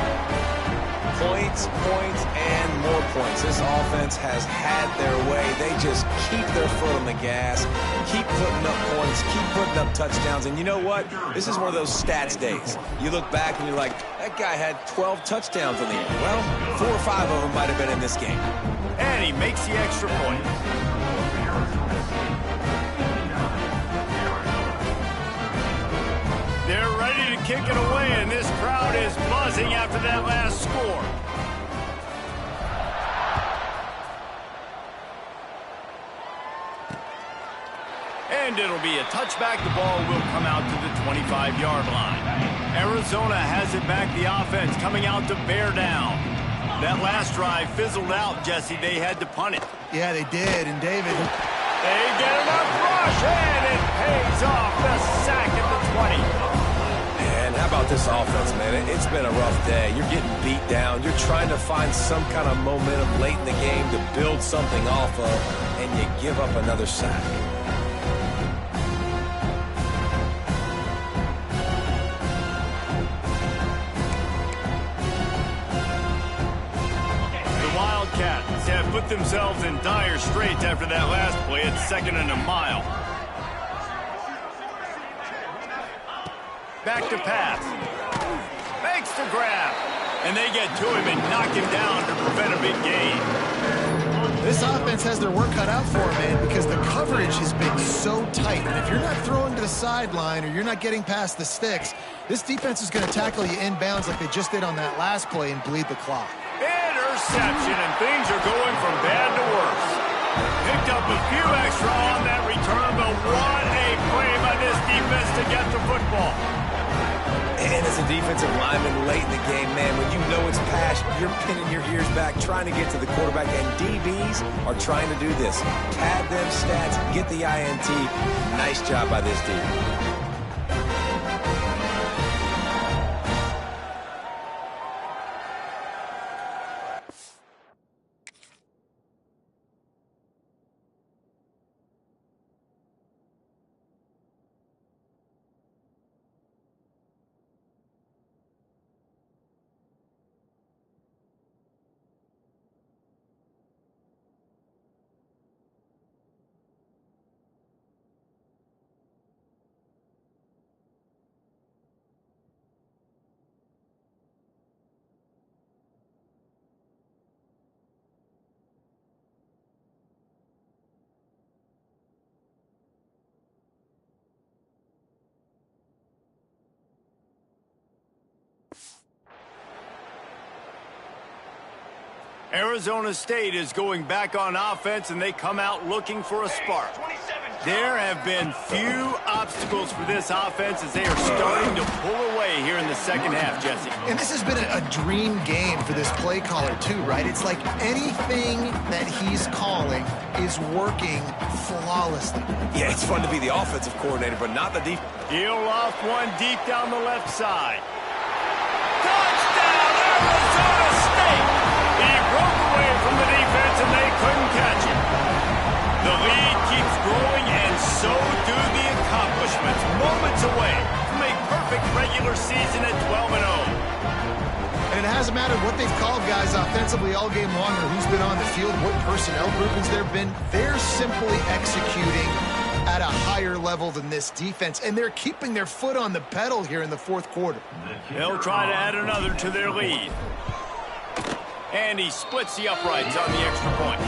Points, and more points. This offense has had their way. They just keep their foot on the gas, keep putting up points, keep putting up touchdowns. And you know what? This is one of those stats days. You look back and you're like, that guy had 12 touchdowns in the year. Well, 4 or 5 of them might have been in this game. And he makes the extra point. They're ready to kick it away, and this crowd is buzzing after that last score. And it'll be a touchback. The ball will come out to the 25-yard line. Arizona has it back. The offense coming out to bear down. That last drive fizzled out, Jesse. They had to punt it. Yeah, they did. And David, They get enough rush, and it pays off. The sack at the 20. And how about this offense, man? It's been a rough day. You're getting beat down. You're trying to find some kind of momentum late in the game to build something off of, and you give up another sack. Wildcats have put themselves in dire straits after that last play. It's 2nd and a mile. Back to pass. Makes the grab. And they get to him and knock him down to prevent a big gain. This offense has their work cut out for them, man, because the coverage has been so tight. And if you're not throwing to the sideline or you're not getting past the sticks, this defense is going to tackle you inbounds like they just did on that last play and bleed the clock. Interception, and things are going from bad to worse. Picked up a few extra on that return, but what a play by this defense to get the football. And as a defensive lineman late in the game, man, when you know it's pass, you're pinning your ears back, trying to get to the quarterback, and DBs are trying to do this. Pad them stats, get the INT. Nice job by this defense. Arizona State is going back on offense, and they come out looking for a spark. There have been few obstacles for this offense as they are starting to pull away here in the second half, Jesse. And this has been a dream game for this play caller, too, right? It's like anything that he's calling is working flawlessly. Yeah, it's fun to be the offensive coordinator, but not the defense. He'll loft one deep down the left side. Touchdown, Arizona State! He broke away from the defense, and they couldn't catch him. The lead keeps growing, and so do the accomplishments. Moments away from a perfect regular season at 12-0. And it hasn't mattered what they've called guys offensively all game long or who's been on the field, what personnel groupings there have been. They're simply executing at a higher level than this defense, and they're keeping their foot on the pedal here in the fourth quarter. They'll try to add another to their lead. And he splits the uprights on the extra point.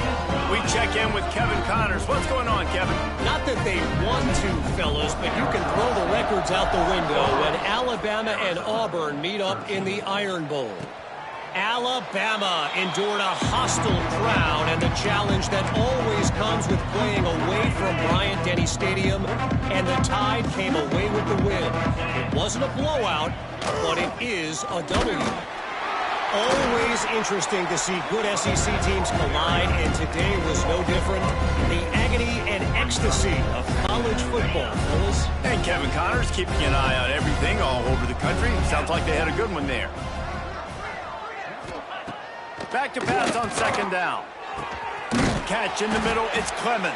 We check in with Kevin Connors. What's going on, Kevin? Not that they want to, fellas, but you can throw the records out the window when Alabama and Auburn meet up in the Iron Bowl. Alabama endured a hostile crowd and the challenge that always comes with playing away from Bryant-Denny Stadium, and the Tide came away with the win. It wasn't a blowout, but it is a W. Always interesting to see good SEC teams collide, and today was no different. The agony and ecstasy of college football, fellas. And Kevin Connors keeping an eye on everything all over the country. Sounds like they had a good one there. Back to pass on second down. Catch in the middle, it's Clemens.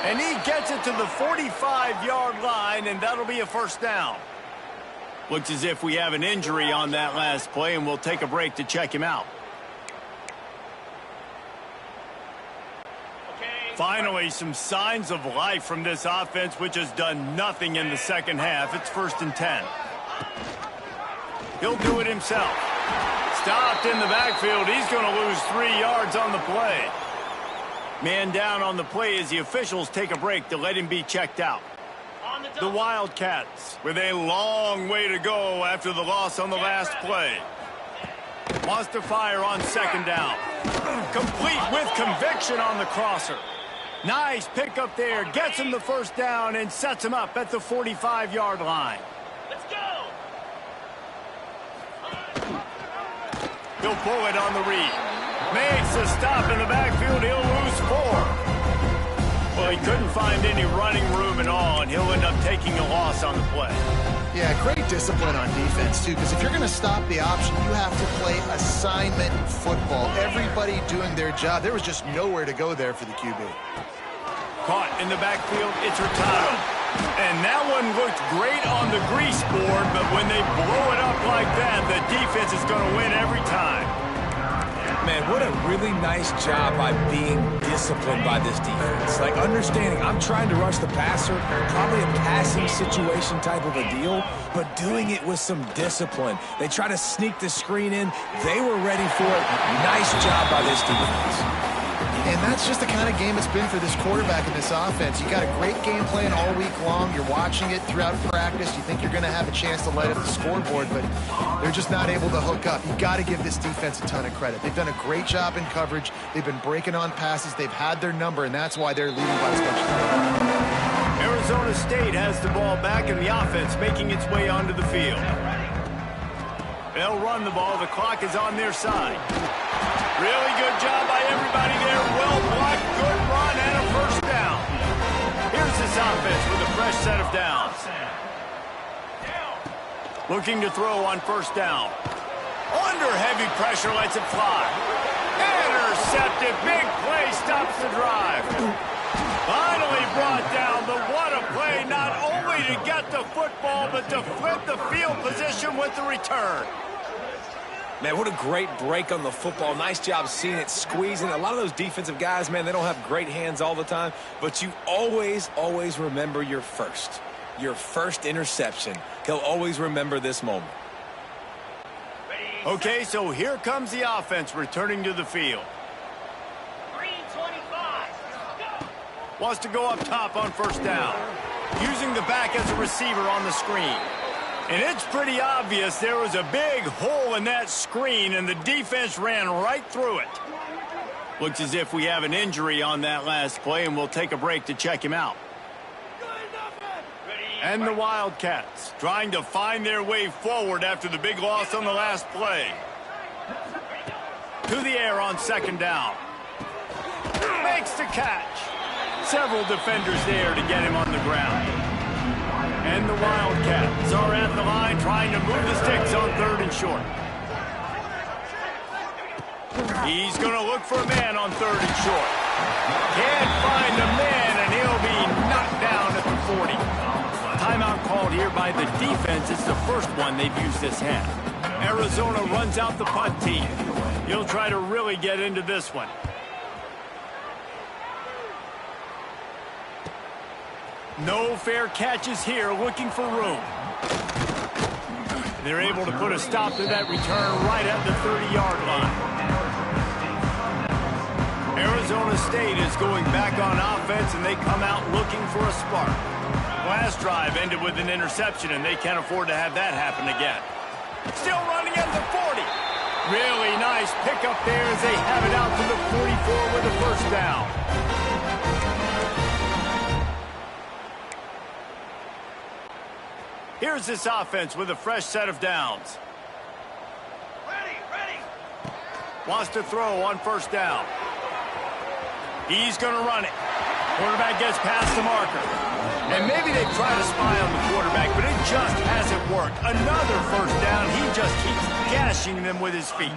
And he gets it to the 45-yard line, and that'll be a first down. Looks as if we have an injury on that last play, and we'll take a break to check him out. Finally, some signs of life from this offense, which has done nothing in the second half. It's 1st and 10. He'll do it himself. Stopped in the backfield. He's going to lose 3 yards on the play. Man down on the play as the officials take a break to let him be checked out. The Wildcats with a long way to go after the loss on the last play. Wants to fire on second down. Complete with conviction on the crosser. Nice pickup there. Gets him the first down and sets him up at the 45-yard line. Let's go. He'll pull it on the read. Makes a stop in the backfield. He'll lose 4. Well, he couldn't find any running room at all, and he'll end up taking a loss on the play. Yeah, great discipline on defense, too, because if you're going to stop the option, you have to play assignment football. Everybody doing their job. There was just nowhere to go there for the QB. Caught in the backfield, it's Hurtado. And that one looked great on the grease board, but when they blow it up like that, the defense is going to win every time. Man, what a really nice job by being disciplined by this defense. Like, understanding I'm trying to rush the passer, probably a passing situation type of a deal, but doing it with some discipline. They try to sneak the screen in. They were ready for it. Nice job by this defense. And that's just the kind of game it's been for this quarterback in this offense. You got a great game plan all week long. You're watching it throughout practice. You think you're going to have a chance to light up the scoreboard, but they're just not able to hook up. You got to give this defense a ton of credit. They've done a great job in coverage. They've been breaking on passes. They've had their number, and that's why they're leading by as much as they are. Arizona State has the ball back, and the offense making its way onto the field. They'll run the ball. The clock is on their side. Really good job by everybody there. Well blocked, good run, and a first down. Here's this offense with a fresh set of downs. Looking to throw on first down. Under heavy pressure, lets it fly. Intercepted. Big play, stops the drive. Finally brought down, but what a play, not only to get the football, but to flip the field position with the return. Man, what a great break on the football. Nice job seeing it, squeezing. A lot of those defensive guys, man, they don't have great hands all the time, but you always, always remember your first interception. He'll always remember this moment. Okay, so here comes the offense returning to the field. 325. Wants to go up top on first down. Using the back as a receiver on the screen. And it's pretty obvious there was a big hole in that screen, and the defense ran right through it. Looks as if we have an injury on that last play, and we'll take a break to check him out. And the Wildcats trying to find their way forward after the big loss on the last play. To the air on second down. Makes the catch. Several defenders there to get him on the ground. And the Wildcats are at the line trying to move the sticks on third and short. He's going to look for a man on third and short. Can't find a man, and he'll be knocked down at the 40. Timeout called here by the defense. It's the first one they've used this half. Arizona runs out the punt team. He'll try to really get into this one. No fair catches here, looking for room. They're able to put a stop to that return right at the 30-yard line. Arizona State is going back on offense, and they come out looking for a spark. Last drive ended with an interception, and they can't afford to have that happen again. Still running at the 40. Really nice pickup there as they have it out to the 44 with a first down. Here's this offense with a fresh set of downs. Ready. Wants to throw on first down. He's going to run it. Quarterback gets past the marker. And maybe they try to spy on the quarterback, but it just hasn't worked. Another first down. He just keeps gashing them with his feet.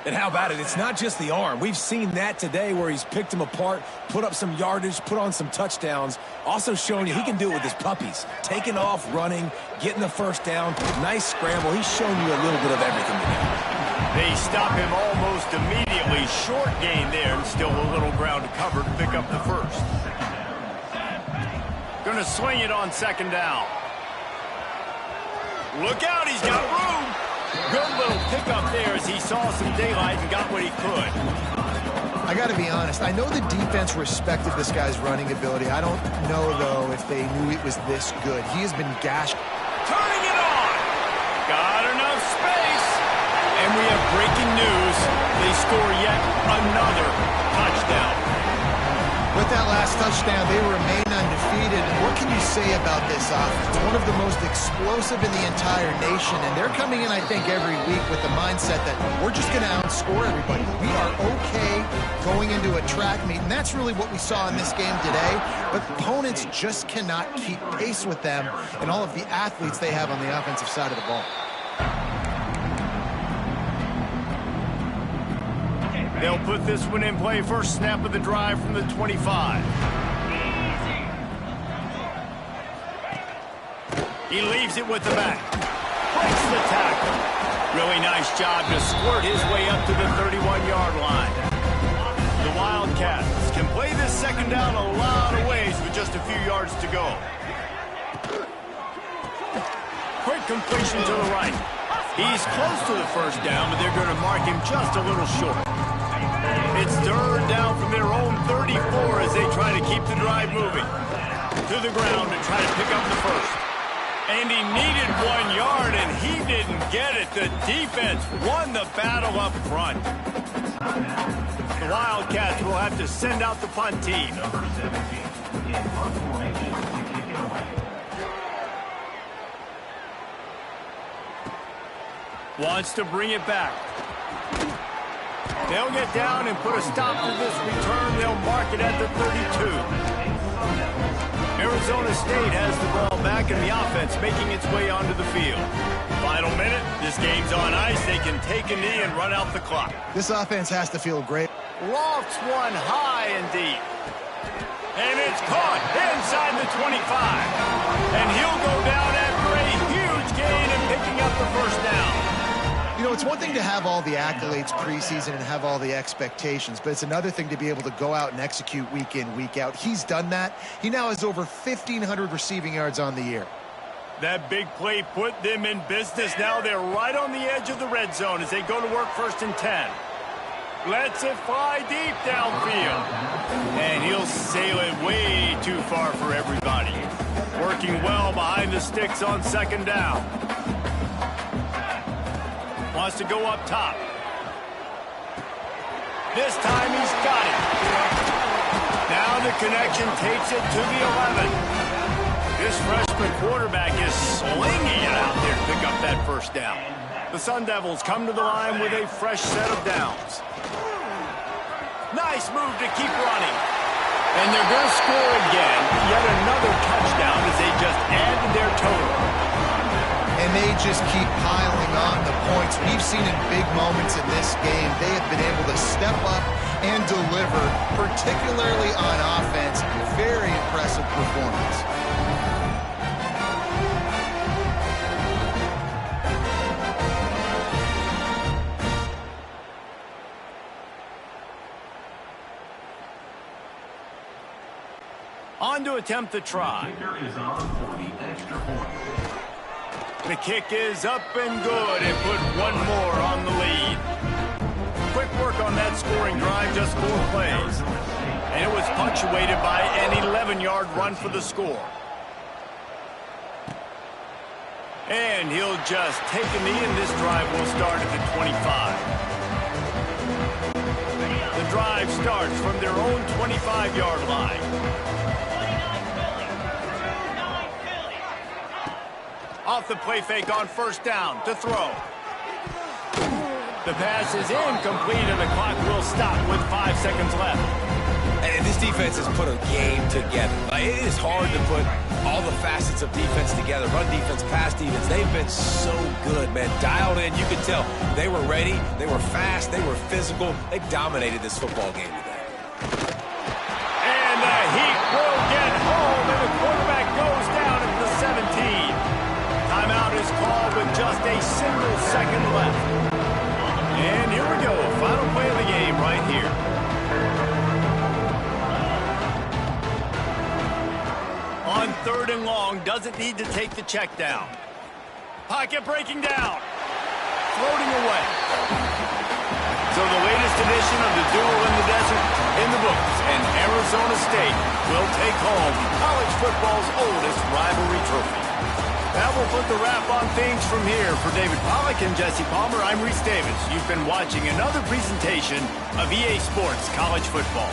And how about it? It's not just the arm. We've seen that today where he's picked them apart, put up some yardage, put on some touchdowns. Also showing you he can do it with his puppies. Taking off, running, getting the first down. Nice scramble. He's shown you a little bit of everything today. They stop him almost immediately. Short gain there, and still a little ground to cover to pick up the first. Going to swing it on second down. Look out, he's got room. Good little pickup there as he saw some daylight and got what he could. I got to be honest. I know the defense respected this guy's running ability. I don't know, though, if they knew it was this good. He has been gashed. Turning it on. Got enough space. And we have breaking news. They score yet another touchdown. With that last last touchdown, they remain undefeated. And what can you say about this offense? One of the most explosive in the entire nation, and they're coming in, I think, every week with the mindset that we're just going to outscore everybody. We are okay going into a track meet, and that's really what we saw in this game today. But opponents just cannot keep pace with them and all of the athletes they have on the offensive side of the ball. They'll put this one in play. First snap of the drive from the 25. He leaves it with the back. Breaks the tackle. Really nice job to squirt his way up to the 31-yard line. The Wildcats can play this second down a lot of ways with just a few yards to go. Quick completion to the right. He's close to the first down, but they're going to mark him just a little short. It's third down from their own 34 as they try to keep the drive moving. To the ground to try to pick up the first. And he needed 1 yard, and he didn't get it. The defense won the battle up front. The Wildcats will have to send out the punt team. Number 17 in punt formation to kick it away. Wants to bring it back. They'll get down and put a stop to this return. They'll mark it at the 32. Arizona State has the ball back in the offense, making its way onto the field. Final minute. This game's on ice. They can take a knee and run out the clock. This offense has to feel great. Lofts one high and deep. And it's caught inside the 25. And he'll go down after a huge gain and picking up the first down. You know, it's one thing to have all the accolades preseason and have all the expectations, but it's another thing to be able to go out and execute week in, week out. He's done that. He now has over 1,500 receiving yards on the year. That big play put them in business. Now they're right on the edge of the red zone as they go to work 1st and 10. Lets it fly deep downfield. And he'll sail it way too far for everybody. Working well behind the sticks on 2nd down. Wants to go up top. This time he's got it. Now the connection takes it to the 11. This freshman quarterback is slinging it out there to pick up that first down. The Sun Devils come to the line with a fresh set of downs. Nice move to keep running. And they're going to score again. Yet another touchdown as they just add to their total. And they just keep piling on the points. We've seen in big moments in this game, they have been able to step up and deliver, particularly on offense. Very impressive performance. On to attempt the try. Kicker is on for the extra point. The kick is up and good and put one more on the lead. Quick work on that scoring drive, just 4 plays. And it was punctuated by an 11-yard run for the score. And he'll just take a knee, and this drive will start at the 25. The drive starts from their own 25-yard line. Off the play fake on 1st down to throw. The pass is incomplete and the clock will stop with 5 seconds left. And this defense has put a game together. Like, it is hard to put all the facets of defense together. Run defense, pass defense. They've been so good, man. Dialed in. You could tell they were ready. They were fast. They were physical. They dominated this football game today. And the Heat will get home, and the quarterback goes down at the 17. Timeout is called with just a single second left. And here we go, final play of the game right here. On 3rd and long, doesn't need to take the check down. Pocket breaking down. Floating away. So the latest edition of the Duel in the Desert in the books, and Arizona State will take home college football's oldest rivalry trophy. That will put the wrap on things from here. For David Pollack and Jesse Palmer, I'm Reese Davis. You've been watching another presentation of EA Sports College Football.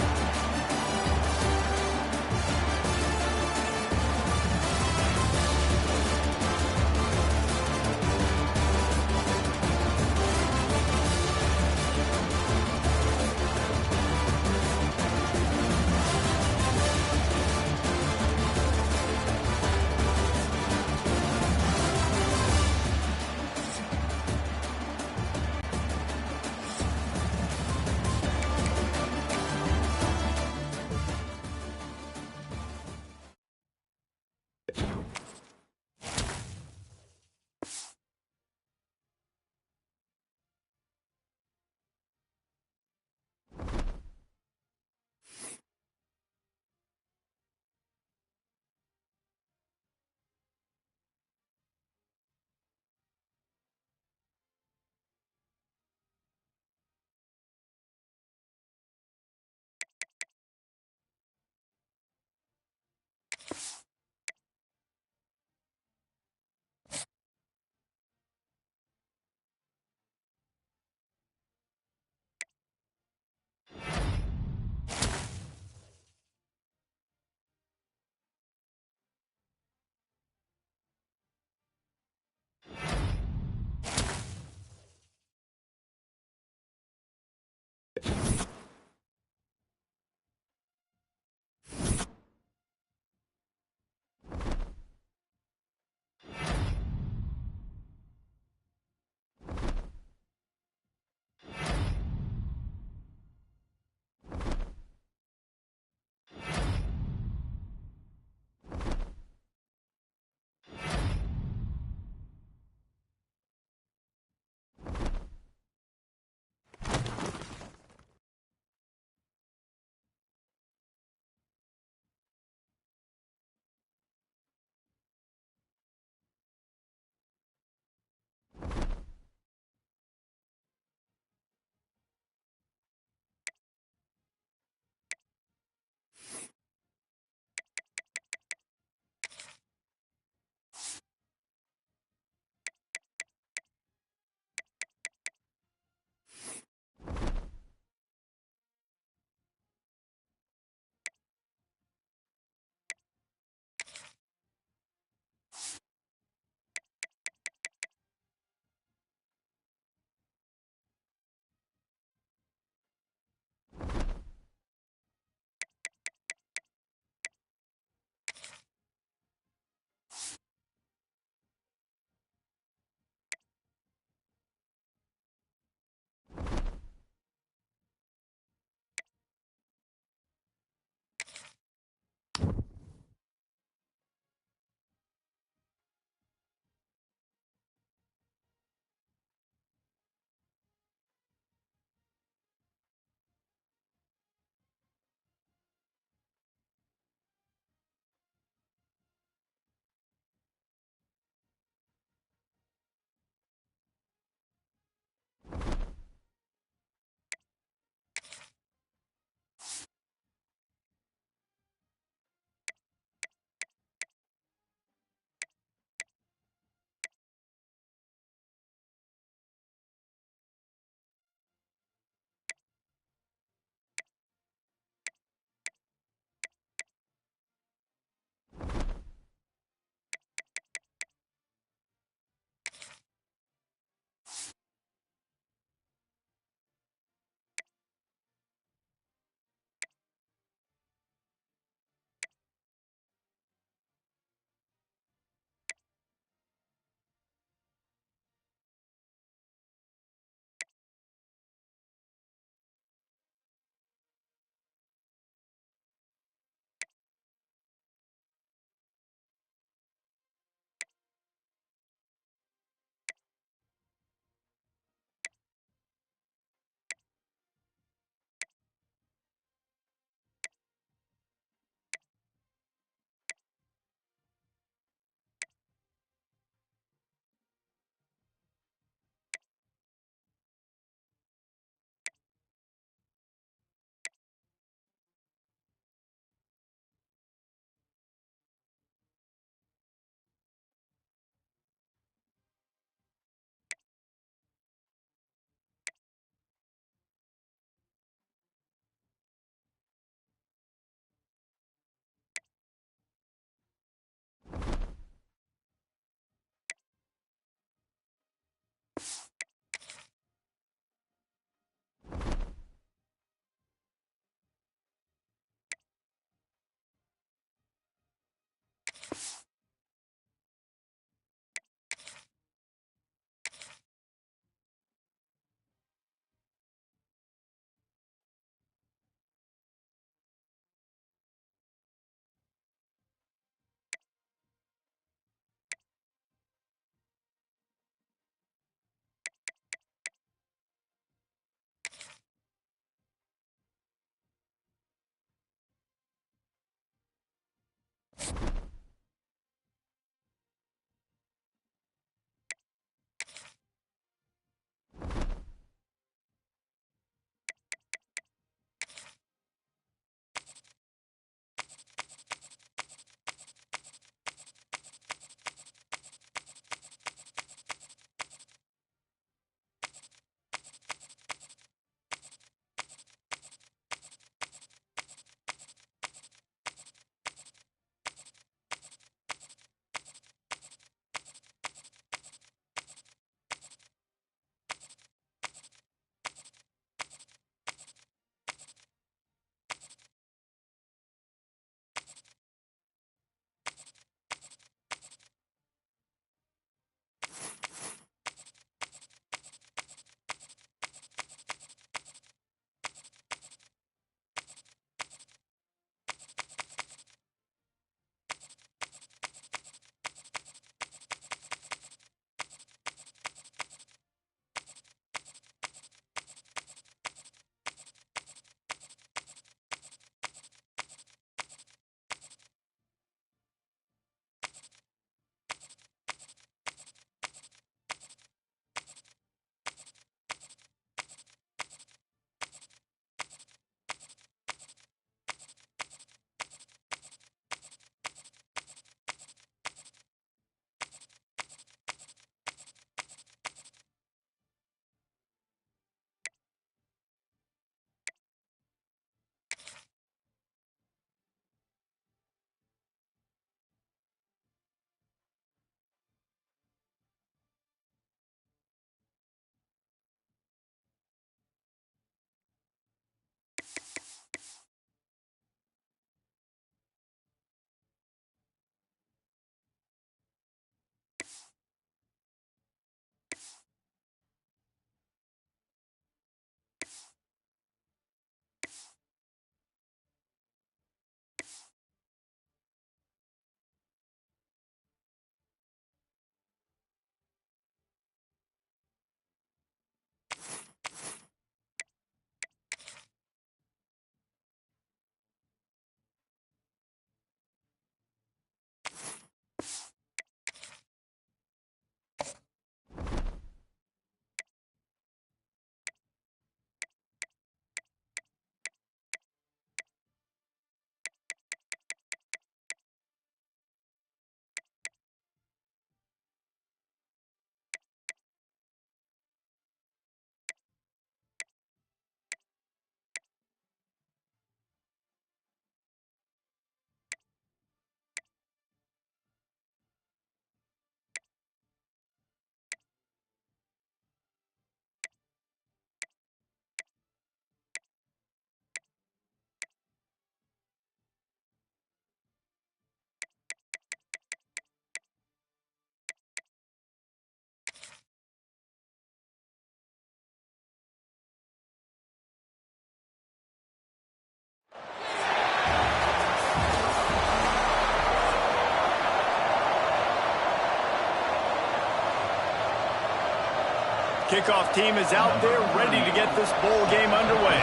Kickoff team is out there ready to get this bowl game underway.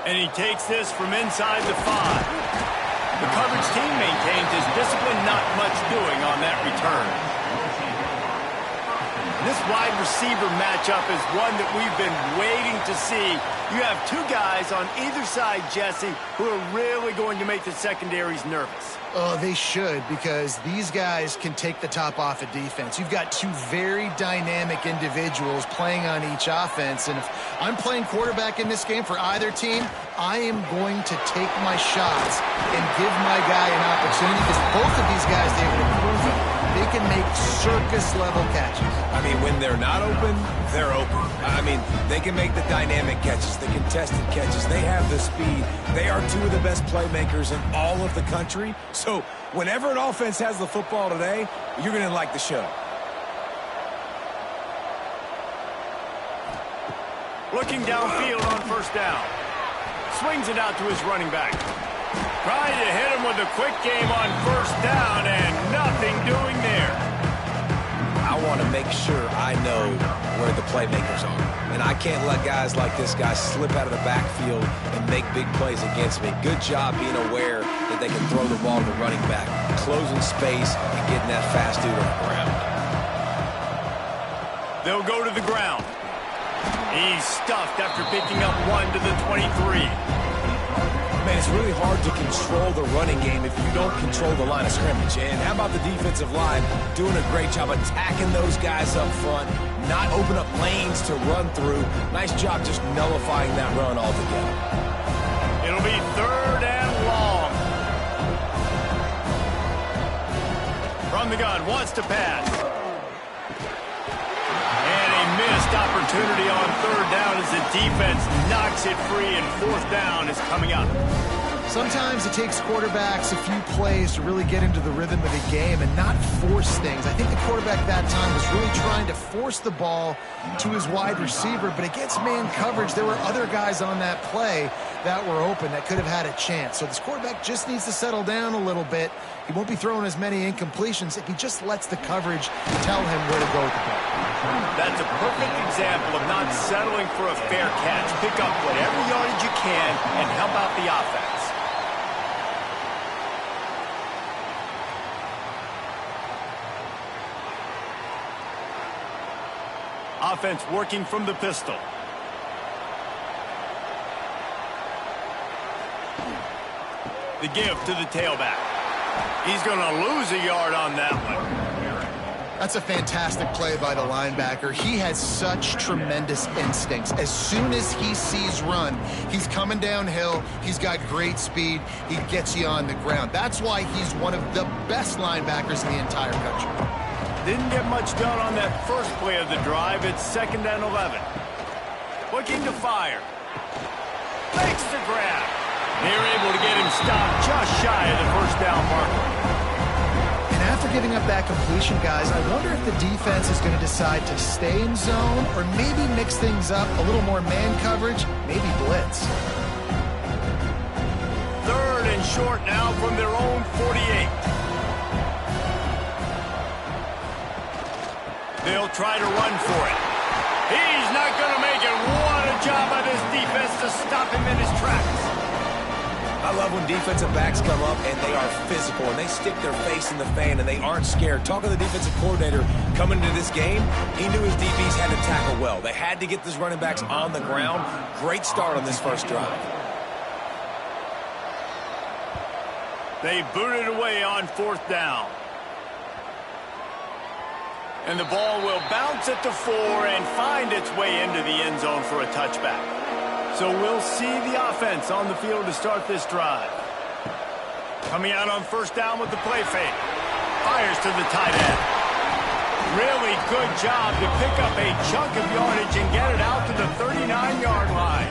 And he takes this from inside the 5. The coverage team maintains his discipline, not much doing on that return. This wide receiver matchup is one that we've been waiting to see. You have two guys on either side, Jesse, who are really going to make the secondaries nervous. Oh, they should, because these guys can take the top off of defense. You've got two very dynamic individuals playing on each offense, and if I'm playing quarterback in this game for either team, I am going to take my shots and give my guy an opportunity, because both of these guys, David, have proven they can make circus-level catches. I mean, when they're not open, they're open. I mean, they can make the dynamic catches, the contested catches. They have the speed. They are two of the best playmakers in all of the country. So whenever an offense has the football today, you're going to like the show. Looking downfield on first down. Swings it out to his running back. Trying to hit him with a quick game on first down, and nothing doing there. I want to make sure I know where the playmakers are. And I can't let guys like this guy slip out of the backfield and make big plays against me. Good job being aware that they can throw the ball to the running back, closing space and getting that fast dude on the ground. They'll go to the ground. He's stuffed after picking up 1 to the 23. Man, it's really hard to control the running game if you don't control the line of scrimmage. And how about the defensive line doing a great job attacking those guys up front, not open up lanes to run through. Nice job just nullifying that run altogether. It'll be 3rd and long. From the gun, wants to pass. Missed opportunity on 3rd down as the defense knocks it free, and 4th down is coming up. Sometimes it takes quarterbacks a few plays to really get into the rhythm of the game and not force things. I think the quarterback that time was really trying to force the ball to his wide receiver, but against man coverage, there were other guys on that play that were open that could have had a chance. So this quarterback just needs to settle down a little bit. He won't be throwing as many incompletions if he just lets the coverage tell him where to go with the ball. That's a perfect example of not settling for a fair catch. Pick up whatever yardage you can and help out the offense. Offense working from the pistol. The give to the tailback. He's going to lose a yard on that one. That's a fantastic play by the linebacker. He has such tremendous instincts. As soon as he sees run, he's coming downhill. He's got great speed. He gets you on the ground. That's why he's one of the best linebackers in the entire country. Didn't get much done on that first play of the drive. It's 2nd and 11. Looking to fire. Makes the grab. They're able to get him stopped just shy of the 1st down marker. And after giving up that completion, guys, I wonder if the defense is going to decide to stay in zone or maybe mix things up, a little more man coverage, maybe blitz. 3rd and short now from their own 48. They'll try to run for it. He's not going to make it. What a job by this defense to stop him in his tracks. I love when defensive backs come up and they are physical and they stick their face in the fan and they aren't scared. Talking to the defensive coordinator coming into this game, he knew his DBs had to tackle well. They had to get these running backs on the ground. Great start on this first drive. They booted away on 4th down. And the ball will bounce at the 4 and find its way into the end zone for a touchback. So we'll see the offense on the field to start this drive. Coming out on 1st down with the play fake. Fires to the tight end. Really good job to pick up a chunk of yardage and get it out to the 39-yard line.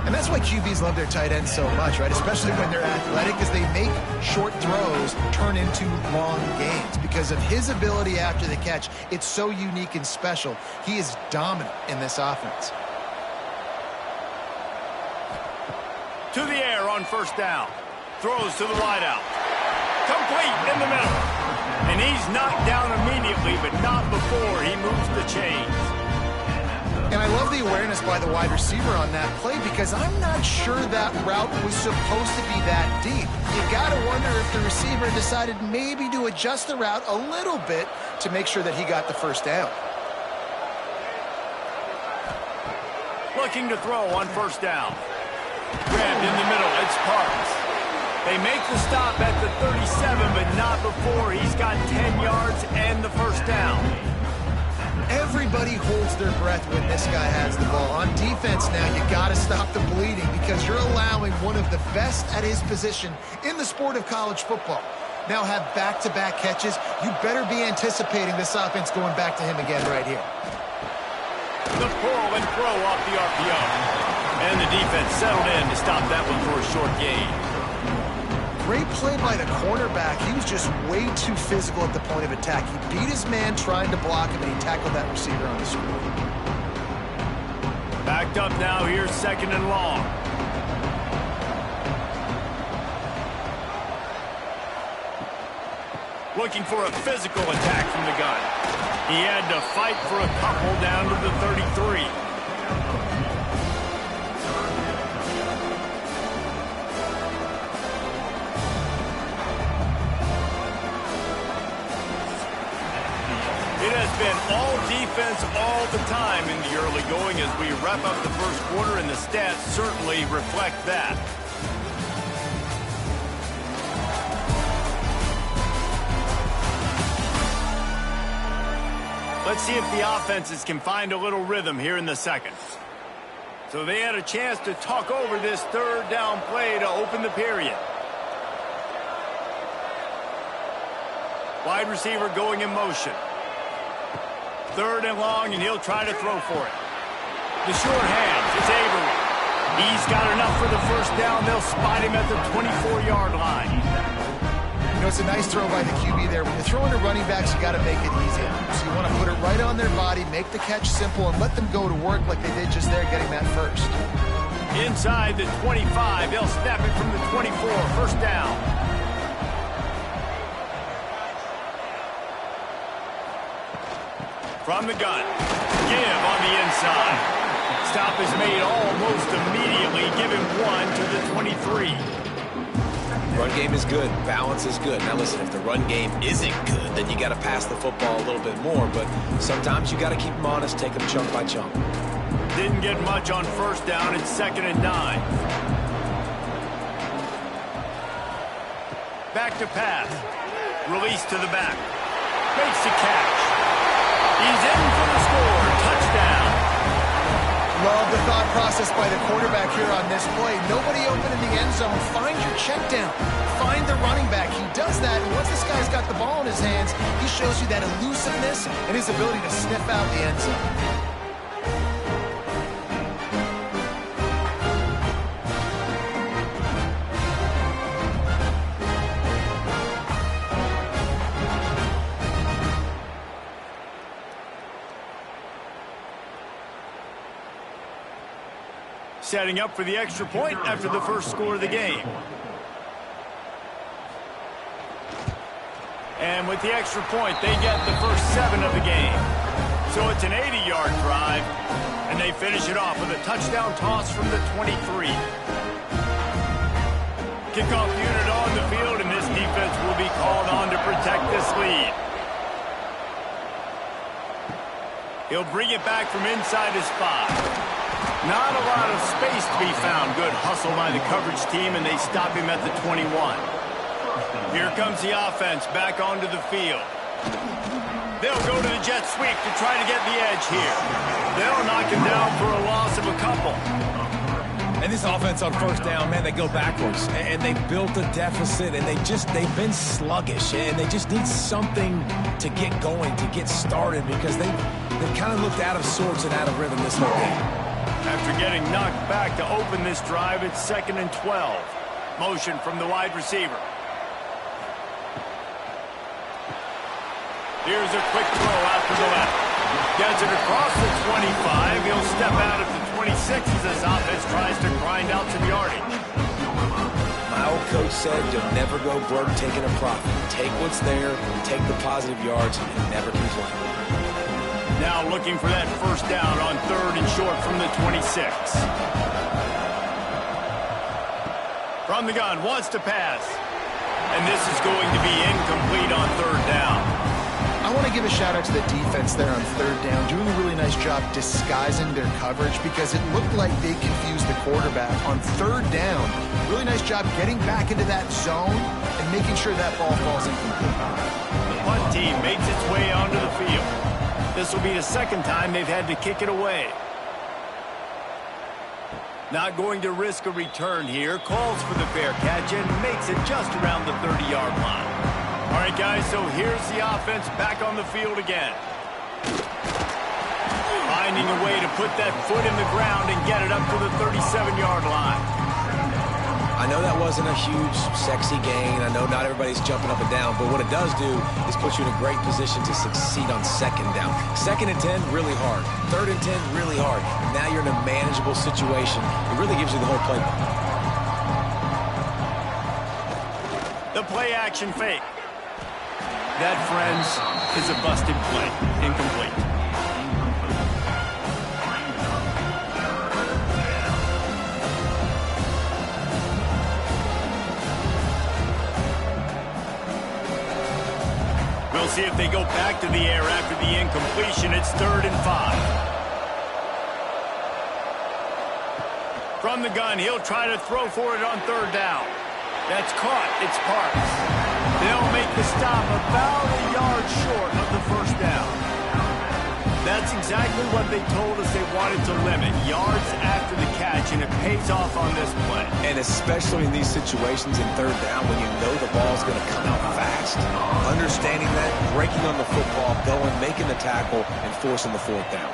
And that's why QBs love their tight ends so much, right? Especially when they're athletic, because they make short throws turn into long gains. Because of his ability after the catch, it's so unique and special. He is dominant in this offense. To the air on 1st down. Throws to the wideout. Complete in the middle. And he's knocked down immediately, but not before he moves the chains. And I love the awareness by the wide receiver on that play because I'm not sure that route was supposed to be that deep. You got to wonder if the receiver decided maybe to adjust the route a little bit to make sure that he got the 1st down. Looking to throw on 1st down. Grabbed in the middle, it's Parks. They make the stop at the 37, but not before he's got 10 yards and the 1st down. Everybody holds their breath when this guy has the ball. On defense now, you got to stop the bleeding because you're allowing one of the best at his position in the sport of college football. now have back-to-back catches. You better be anticipating this offense going back to him again right here. The pull and throw off the RPO. And the defense settled in to stop that one for a short gain. Great play by the cornerback. He was just way too physical at the point of attack. He beat his man trying to block him, and he tackled that receiver on the screen. Backed up now here, 2nd and long. Looking for a physical attack from the gun. He had to fight for a couple down to the 33. It has been all defense all the time in the early going as we wrap up the first quarter, and the stats certainly reflect that. Let's see if the offenses can find a little rhythm here in the second. So they had a chance to talk over this 3rd down play to open the period. Wide receiver going in motion. 3rd and long, and he'll try to throw for it. The short hands, it's Avery. He's got enough for the 1st down. They'll spot him at the 24-yard line. You know, it's a nice throw by the QB there. When you're throwing to running backs, you got to make it easy. So you want to put it right on their body, make the catch simple, and let them go to work like they did just there, getting that first. Inside the 25, they'll snap it from the 24, 1st down. From the gun, give on the inside. Stop is made almost immediately. Give him 1 to the 23. Run game is good. Balance is good. Now listen, if the run game isn't good, then you got to pass the football a little bit more. But sometimes you got to keep them honest, take them chunk by chunk. Didn't get much on 1st down. It's 2nd and 9. Back to pass. Release to the back. Makes the catch. He's in for the score. Touchdown. Love the thought process by the quarterback here on this play. Nobody open in the end zone. Find your check down. Find the running back. He does that, and once this guy's got the ball in his hands, he shows you that elusiveness and his ability to sniff out the end zone. Setting up for the extra point after the first score of the game. And with the extra point, they get the first 7 of the game. So it's an 80-yard drive, and they finish it off with a touchdown toss from the 23. Kickoff unit on the field, and this defense will be called on to protect this lead. He'll bring it back from inside his 5. Not a lot of space to be found. Good hustle by the coverage team, and they stop him at the 21. Here comes the offense back onto the field. They'll go to the jet sweep to try to get the edge here. They'll knock him down for a loss of a couple. And this offense on 1st down, man, they go backwards. And they built a deficit, and they've been sluggish. And they just need something to get going, to get started, because they've kind of looked out of sorts and out of rhythm this whole game. After getting knocked back to open this drive, it's 2nd and 12. Motion from the wide receiver. Here's a quick throw out to the left. Gets it across the 25. He'll step out at the 26 as this offense tries to grind out some yardage. My old coach said you'll never go broke taking a profit. Take what's there, take the positive yards, and never complain. Now looking for that 1st down on 3rd and short from the 26. From the gun, wants to pass. And this is going to be incomplete on 3rd down. I want to give a shout-out to the defense there on 3rd down, doing a really nice job disguising their coverage because it looked like they confused the quarterback. On 3rd down, really nice job getting back into that zone and making sure that ball falls incomplete. The punt team makes its way onto the field. This will be the 2nd time they've had to kick it away. Not going to risk a return here. Calls for the fair catch and makes it just around the 30-yard line. All right, guys, so here's the offense back on the field again. Finding a way to put that foot in the ground and get it up to the 37-yard line. I know that wasn't a huge, sexy gain. I know not everybody's jumping up and down, but what it does do is put you in a great position to succeed on second down. 2nd and 10, really hard. 3rd and 10, really hard. Now you're in a manageable situation. It really gives you the whole playbook. The play action fake. That, friends, is a busted play. Incomplete. We'll see if they go back to the air after the incompletion. It's 3rd and 5. From the gun, he'll try to throw for it on 3rd down. That's caught. It's Parks. They'll make the stop about a yard short of the 1st down. That's exactly what they told us they wanted to limit. Yards after the catch, and it pays off on this play. And especially in these situations in 3rd down when you know the ball's going to come out fast. Understanding that, breaking on the football, going, making the tackle, and forcing the 4th down.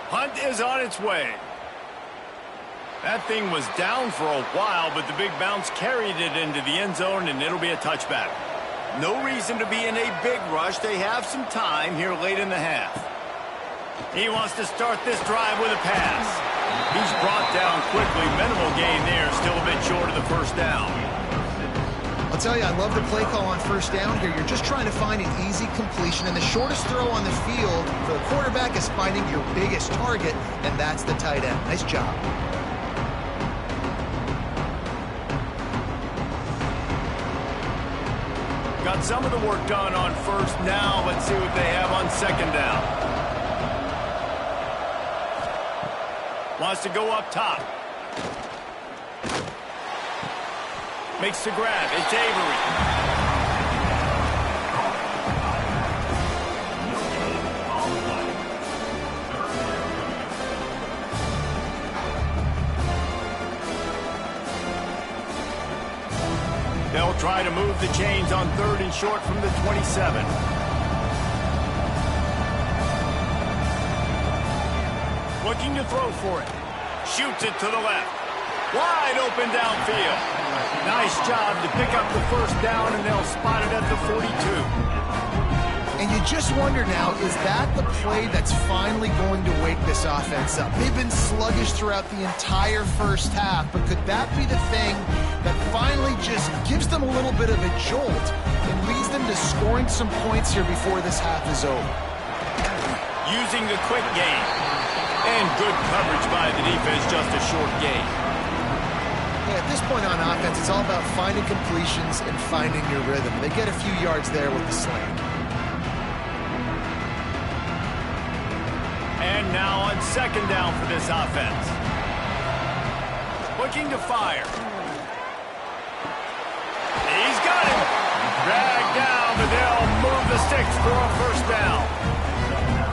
Hunt is on its way. That thing was down for a while, but the big bounce carried it into the end zone, and it'll be a touchback. No reason to be in a big rush. They have some time here late in the half. He wants to start this drive with a pass. He's brought down quickly. Minimal gain there, still a bit short of the 1st down. I'll tell you, I love the play call on 1st down here. You're just trying to find an easy completion, and the shortest throw on the field for the quarterback is finding your biggest target, and that's the tight end. Nice job. Got some of the work done on 1st. Now let's see what they have on 2nd down. Wants to go up top. Makes the grab. It's Avery. They'll try to move the chains on 3rd and short from the 27. Looking to throw for it. Shoots it to the left. Wide open downfield. Nice job to pick up the 1st down, and they'll spot it at the 42. And you just wonder now, is that the play that's finally going to wake this offense up? They've been sluggish throughout the entire 1st half, but could that be the thing that finally just gives them a little bit of a jolt and leads them to scoring some points here before this half is over? Using the quick game. And good coverage by the defense, just a short gain. Yeah, at this point on offense, it's all about finding completions and finding your rhythm. They get a few yards there with the slant. And now on 2nd down for this offense. Looking to fire. He's got him. Dragged down, but they'll move the sticks for a 1st down.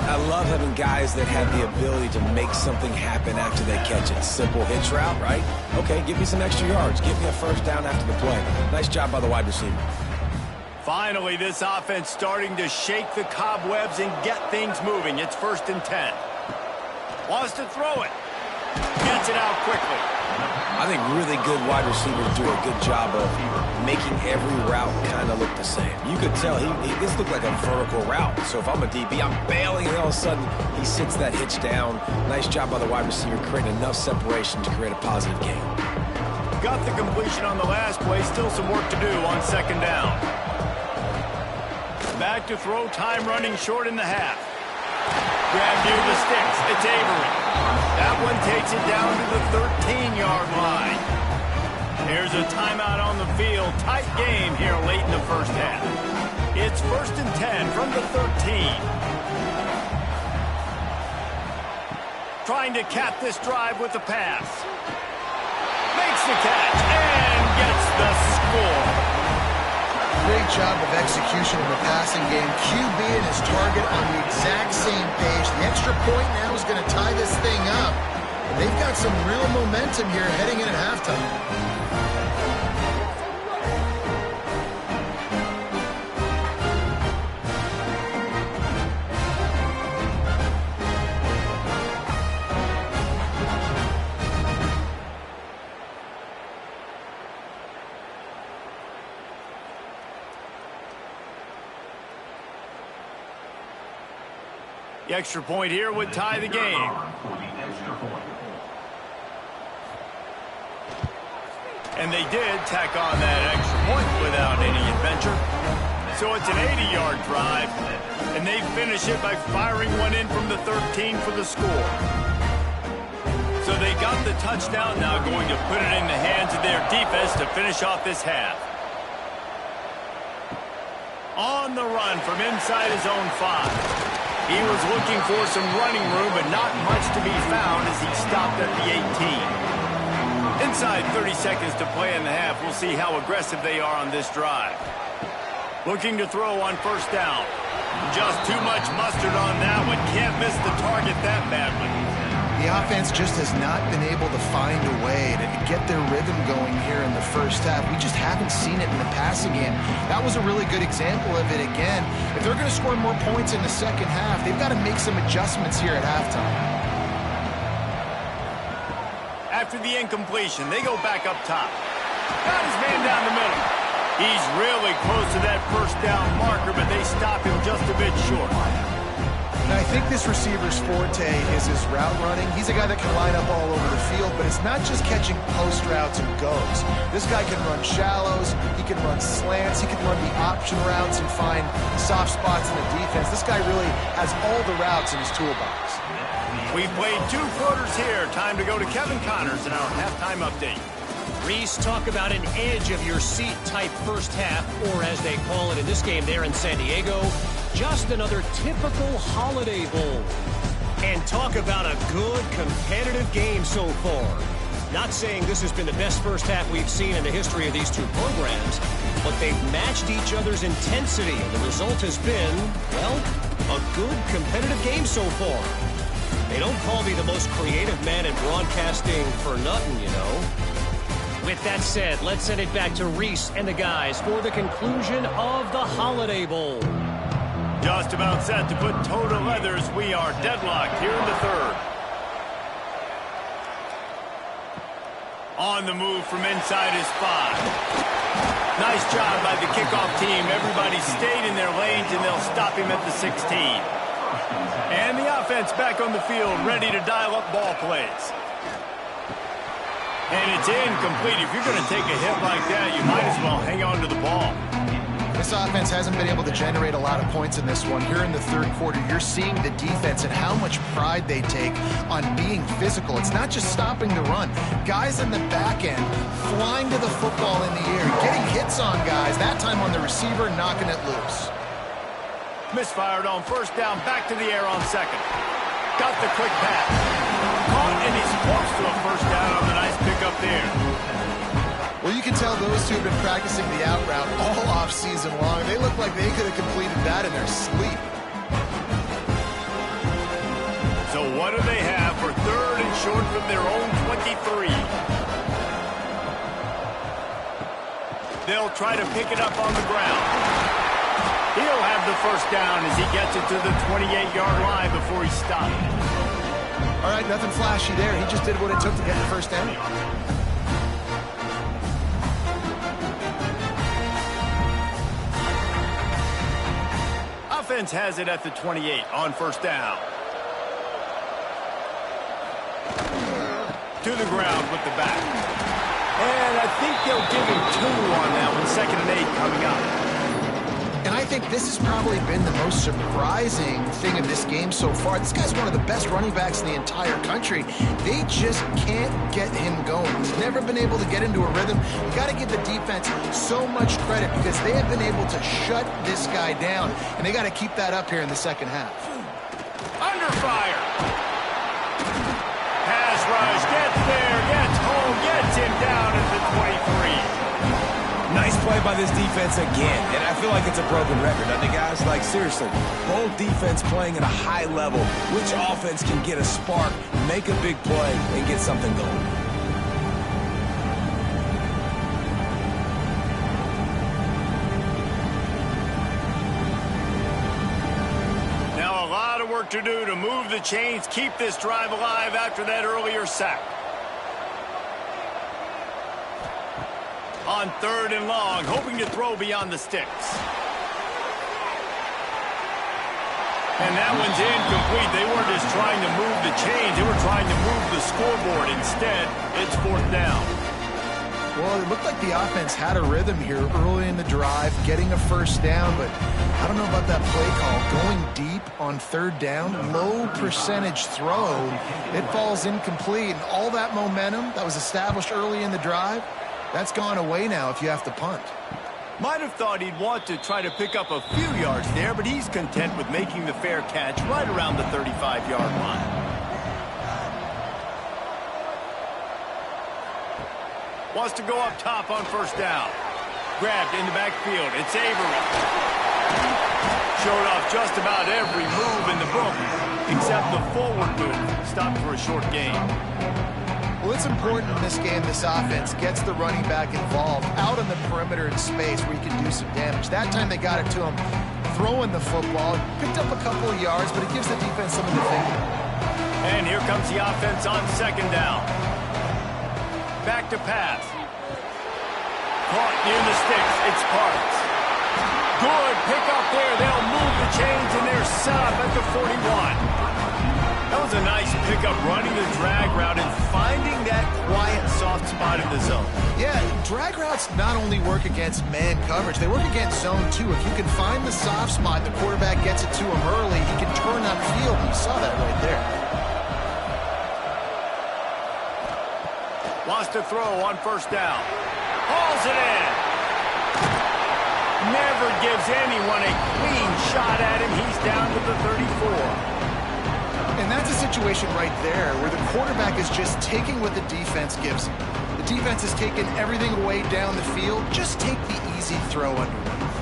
I love having guys that have the ability to make something happen after they catch it. Simple hitch route, right? Okay, give me some extra yards. Give me a 1st down after the play. Nice job by the wide receiver. Finally, this offense starting to shake the cobwebs and get things moving. It's 1st and 10. Wants to throw it. Gets it out quickly. I think really good wide receivers do a good job of making every route kind of look the same. You could tell this looked like a vertical route. So if I'm a DB, I'm bailing, and all of a sudden he sits that hitch down. Nice job by the wide receiver, creating enough separation to create a positive gain. Got the completion on the last play. Still some work to do on 2nd down. Back to throw, time running short in the half. Grab near the sticks. It's Avery. That one takes it down to the 13-yard line. Here's a timeout on the field. Tight game here late in the 1st half. It's 1st and 10 from the 13. Trying to cap this drive with the pass. Makes the catch and gets the score. Great job of execution in the passing game. QB and his target on the exact same page. The extra point now is going to tie this thing up. And they've got some real momentum here heading in at halftime. The extra point here would tie the game. For the extra point. And they did tack on that extra point without any adventure. So it's an 80-yard drive, and they finish it by firing one in from the 13 for the score. So they got the touchdown, now going to put it in the hands of their defense to finish off this half. On the run from inside his own 5. He was looking for some running room, but not much to be found as he stopped at the 18. Inside 30 seconds to play in the half. We'll see how aggressive they are on this drive. Looking to throw on first down. Just too much mustard on that one. Can't miss the target that badly. The offense just has not been able to find a way to get their rhythm going here in the first half. We just haven't seen it in the passing game. That was a really good example of it again. If they're going to score more points in the second half, they've got to make some adjustments here at halftime. After the incompletion, they go back up top. Got his man down the middle. He's really close to that first down marker, but they stop him just a bit short. Now, I think this receiver's forte is his route running. He's a guy that can line up all over the field, but it's not just catching post routes and goes. This guy can run shallows, he can run slants, he can run the option routes and find soft spots in the defense. This guy really has all the routes in his toolbox. We played 2 quarters here. Time to go to Kevin Connors in our halftime update. Reese, talk about an edge-of-your-seat type first half, or as they call it in this game there in San Diego, just another typical Holiday Bowl. And talk about a good competitive game so far. Not saying this has been the best first half we've seen in the history of these two programs, but they've matched each other's intensity, and the result has been, well, a good competitive game so far. They don't call me the most creative man in broadcasting for nothing, you know. With that said, let's send it back to Reese and the guys for the conclusion of the Holiday Bowl. Just about set to put toe to leather as we are deadlocked here in the third. On the move from inside his 5. Nice job by the kickoff team. Everybody stayed in their lanes, and they'll stop him at the 16. And the offense back on the field, ready to dial up ball plays. And it's incomplete. If you're going to take a hit like that, you might as well hang on to the ball. This offense hasn't been able to generate a lot of points in this one. Here in the third quarter, you're seeing the defense and how much pride they take on being physical. It's not just stopping the run. Guys in the back end flying to the football in the air, getting hits on guys, that time on the receiver, knocking it loose. Misfired on first down, back to the air on second. Got the quick pass. Caught, and he's close to a first down on the nice pickup there. Well, you can tell those two have been practicing the out route all off season long. They look like they could have completed that in their sleep. So what do they have for third and short from their own 23? They'll try to pick it up on the ground. He'll have the first down as he gets it to the 28-yard line before he stopped. All right, nothing flashy there. He just did what it took to get the first down. Offense has it at the 28 on first down. To the ground with the back. And I think they'll give him 2 on that one. 2nd and 8 coming up. And I think this has probably been the most surprising thing of this game so far. This guy's one of the best running backs in the entire country. They just can't get him going. He's never been able to get into a rhythm. You got to give the defense so much credit because they have been able to shut this guy down, and they got to keep that up here in the second half. Under fire. Pass rush, gets there, gets home, gets him down at the 23. Nice play by this defense again, and I feel like it's a broken record, doesn't it, guys? Like, seriously, both defense playing at a high level. Which offense can get a spark, make a big play, and get something going? Now a lot of work to do to move the chains, keep this drive alive after that earlier sack. On 3rd and long, hoping to throw beyond the sticks. And that one's incomplete. They weren't just trying to move the chains. They were trying to move the scoreboard. Instead, it's 4th down. Well, it looked like the offense had a rhythm here early in the drive, getting a 1st down, but I don't know about that play call. Going deep on 3rd down, low percentage throw, it falls incomplete. And all that momentum that was established early in the drive, that's gone away now if you have to punt. Might have thought he'd want to try to pick up a few yards there, but he's content with making the fair catch right around the 35-yard line. Wants to go up top on 1st down. Grabbed in the backfield. It's Avery. Showed off just about every move in the book, except the forward move. Stopped for a short gain. Well, it's important in this game this offense gets the running back involved out on the perimeter in space where he can do some damage. That time they got it to him throwing the football. Picked up a couple of yards, but it gives the defense something to think about. And here comes the offense on 2nd down. Back to pass. Caught near the sticks. It's Parks. Good pick up there. They'll move the chains, and they're set up at the 41. That was a nice pickup, running the drag route and finding that quiet, soft spot in the zone. Yeah, drag routes not only work against man coverage, they work against zone too. If you can find the soft spot, the quarterback gets it to him early, he can turn upfield. You saw that right there. Wants to throw on 1st down. Hauls it in. Never gives anyone a clean shot at him. He's down to the 34. And that's a situation right there where the quarterback is just taking what the defense gives him. The defense is taking everything away down the field. Just take the easy throw underneath.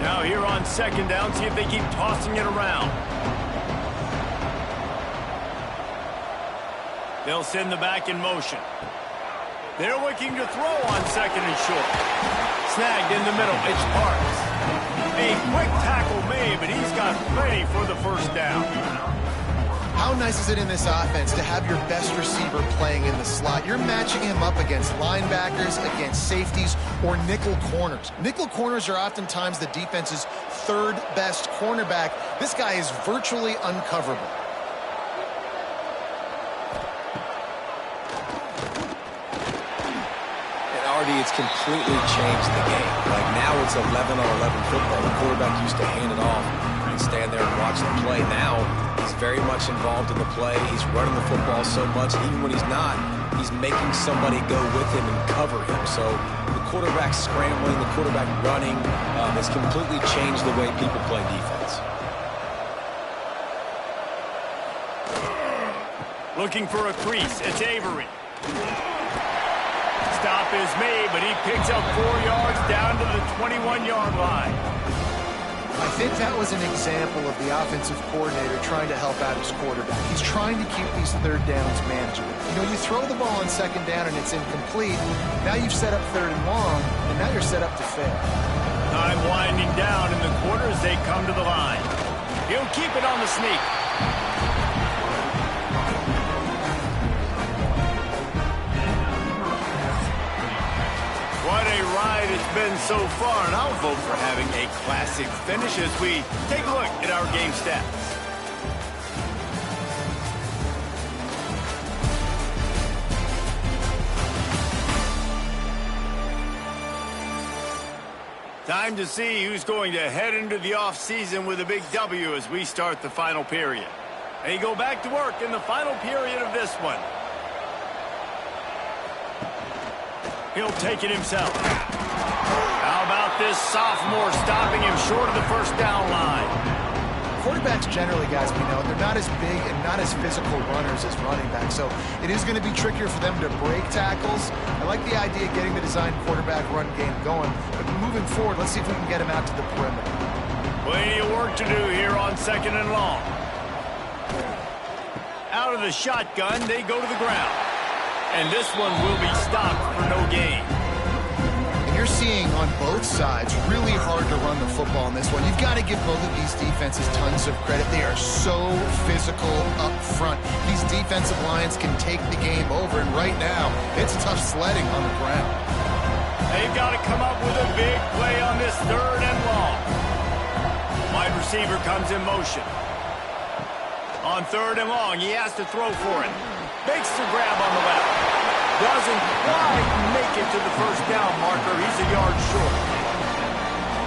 Now here on 2nd down, see if they keep tossing it around. They'll send the back in motion. They're looking to throw on 2nd and short. Snagged in the middle. It's Parks. A quick tackle made, but he's got plenty for the 1st down. How nice is it in this offense to have your best receiver playing in the slot? You're matching him up against linebackers, against safeties, or nickel corners. Nickel corners are oftentimes the defense's 3rd best cornerback. This guy is virtually uncoverable. It's completely changed the game. Like now it's 11-on-11 football. The quarterback used to hand it off and stand there and watch the play. Now he's very much involved in the play. He's running the football so much. Even when he's not, he's making somebody go with him and cover him. So the quarterback scrambling, the quarterback running has completely changed the way people play defense. Looking for a crease. It's Avery. Stop is made, but he picks up 4 yards down to the 21-yard line. I think that was an example of the offensive coordinator trying to help out his quarterback. He's trying to keep these 3rd downs manageable. You know, you throw the ball on 2nd down and it's incomplete. Now you've set up 3rd and long, and now you're set up to fail. Time winding down in the quarter as they come to the line. He'll keep it on the sneak. What a ride it's been so far, and I'll vote for having a classic finish as we take a look at our game stats. Time to see who's going to head into the offseason with a big W as we start the final period. They go back to work in the final period of this one. He'll take it himself. How about this sophomore stopping him short of the 1st down line? Quarterbacks generally, guys, we know, they're not as big and not as physical runners as running backs, so it is going to be trickier for them to break tackles. I like the idea of getting the design quarterback run game going, but moving forward, let's see if we can get him out to the perimeter. Plenty of work to do here on 2nd and long. Out of the shotgun, they go to the ground. And this one will be stopped for no gain. And you're seeing on both sides really hard to run the football in this one. You've got to give both of these defenses tons of credit. They are so physical up front. These defensive lines can take the game over, and right now, it's tough sledding on the ground. They've got to come up with a big play on this 3rd and long. Wide receiver comes in motion. On 3rd and long, he has to throw for it. Makes the grab on the left. Doesn't quite make it to the first down marker. He's a yard short.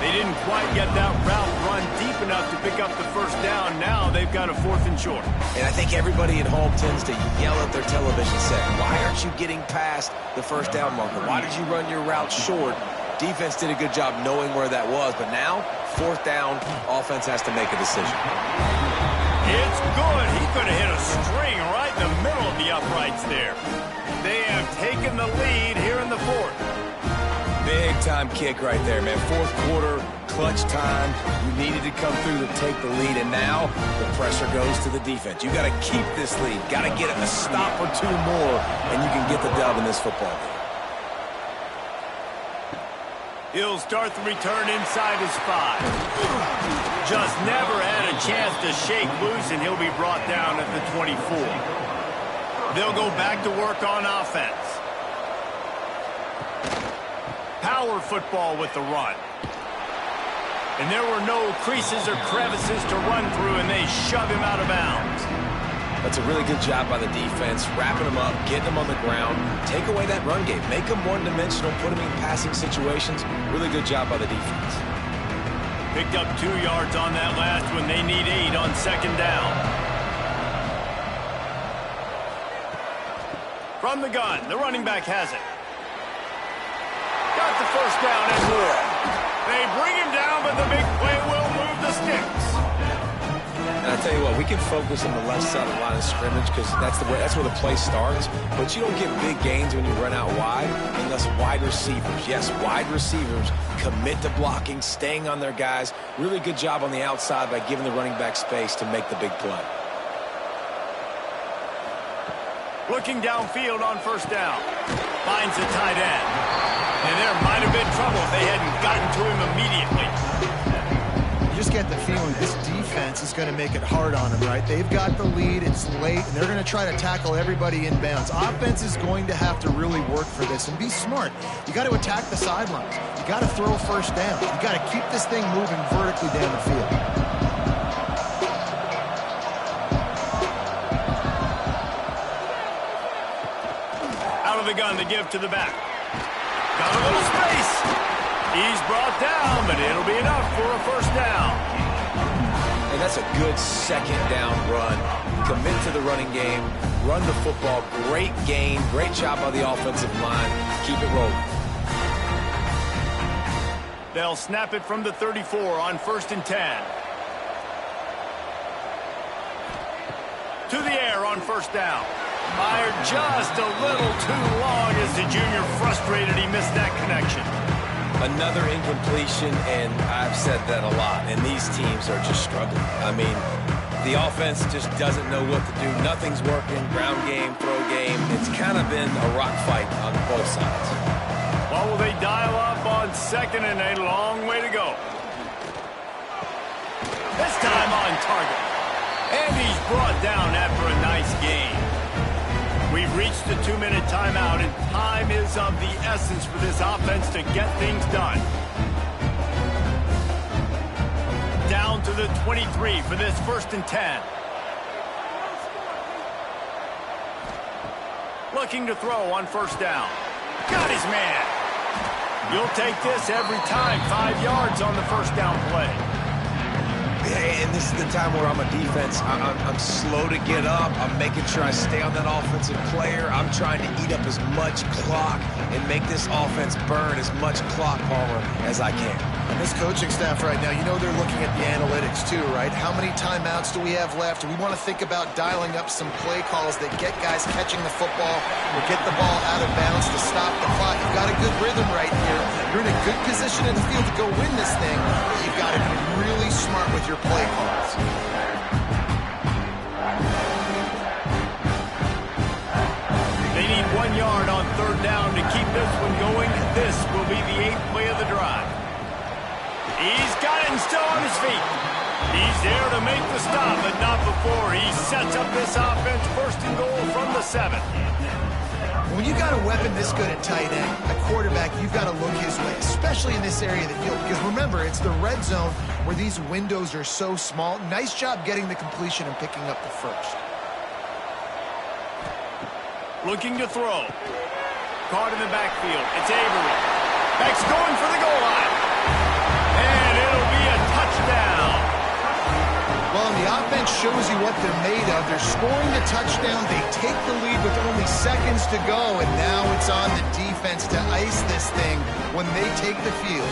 They didn't quite get that route run deep enough to pick up the first down. Now they've got a 4th and short. And I think everybody at home tends to yell at their television set, why aren't you getting past the first down marker? Why did you run your route short? Defense did a good job knowing where that was, but now, 4th down, offense has to make a decision. It's good. He could have hit a string right in the middle of the uprights there. They have taken the lead here in the 4th. Big-time kick right there, man. 4th quarter, clutch time. You needed to come through to take the lead, and now the pressure goes to the defense. You got to keep this lead. Got to get a stop or two more, and you can get the dub in this football game. He'll start the return inside his 5. Just never had a chance to shake loose, and he'll be brought down at the 24. They'll go back to work on offense. Power football with the run. And there were no creases or crevices to run through, and they shove him out of bounds. That's a really good job by the defense, wrapping them up, getting them on the ground, take away that run game, make them one-dimensional, put them in passing situations. Really good job by the defense. Picked up 2 yards on that last one. They need 8 on 2nd down. From the gun, the running back has it. Got the first down and more. They bring him down, but the big play will move the sticks. And I tell you what, we can focus on the left side of the line of scrimmage because that's where the play starts. But you don't get big gains when you run out wide unless wide receivers. Yes, wide receivers commit to blocking, staying on their guys. Really good job on the outside by giving the running back space to make the big play. Looking downfield on 1st down. Finds a tight end. And there might have been trouble if they hadn't gotten to him immediately. You just get the feeling this defense is going to make it hard on him, right? They've got the lead, it's late, and they're going to try to tackle everybody in bounds. Offense is going to have to really work for this and be smart. You got to attack the sidelines. You got to throw 1st down. You got to keep this thing moving vertically down the field. Out of the gun to give to the back. Got a little space. He's brought down, but it'll be enough for a 1st down. And that's a good 2nd down run. Commit to the running game. Run the football. Great gain. Great job by the offensive line. Keep it rolling. They'll snap it from the 34 on 1st and 10. To the air on 1st down. Fired just a little too long as the junior frustrated he missed that connection. Another incompletion, and I've said that a lot, and these teams are just struggling. I mean, the offense just doesn't know what to do. Nothing's working. Ground game, throw game. It's kind of been a rock fight on both sides. Well, will they dial up on 2nd and a long way to go? This time on target. And he's brought down after a nice game. We've reached the 2-minute timeout, and time is of the essence for this offense to get things done. Down to the 23 for this 1st and 10. Looking to throw on 1st down. Got his man. You'll take this every time. 5 yards on the 1st down play. And this is the time where I'm a defense. I'm slow to get up. I'm making sure I stay on that offensive player. I'm trying to eat up as much clock and make this offense burn as much clock, Palmer, as I can. And this coaching staff right now, you know they're looking at the analytics too, right? How many timeouts do we have left? We want to think about dialing up some play calls that get guys catching the football or get the ball out of bounds to stop the clock. You've got a good rhythm right here. You're in a good position in the field to go win this thing, but you've got to be really smart with your play calls. They need 1 yard on 3rd down to keep this one going. This will be the 8th play of the drive. He's got it and still on his feet. He's there to make the stop, but not before. He sets up this offense 1st and goal from the 7. When you got a weapon this good at tight end, a quarterback, you've got to look his way, especially in this area of the field. Because remember, it's the red zone where these windows are so small. Nice job getting the completion and picking up the first. Looking to throw. Caught in the backfield. It's Avery. Beck's going for the goal line. And it'll be a touchdown. Well, the offense shows you what they're made of. They're scoring the touchdown. They take the lead with only seconds to go, and now it's on the defense to ice this thing when they take the field.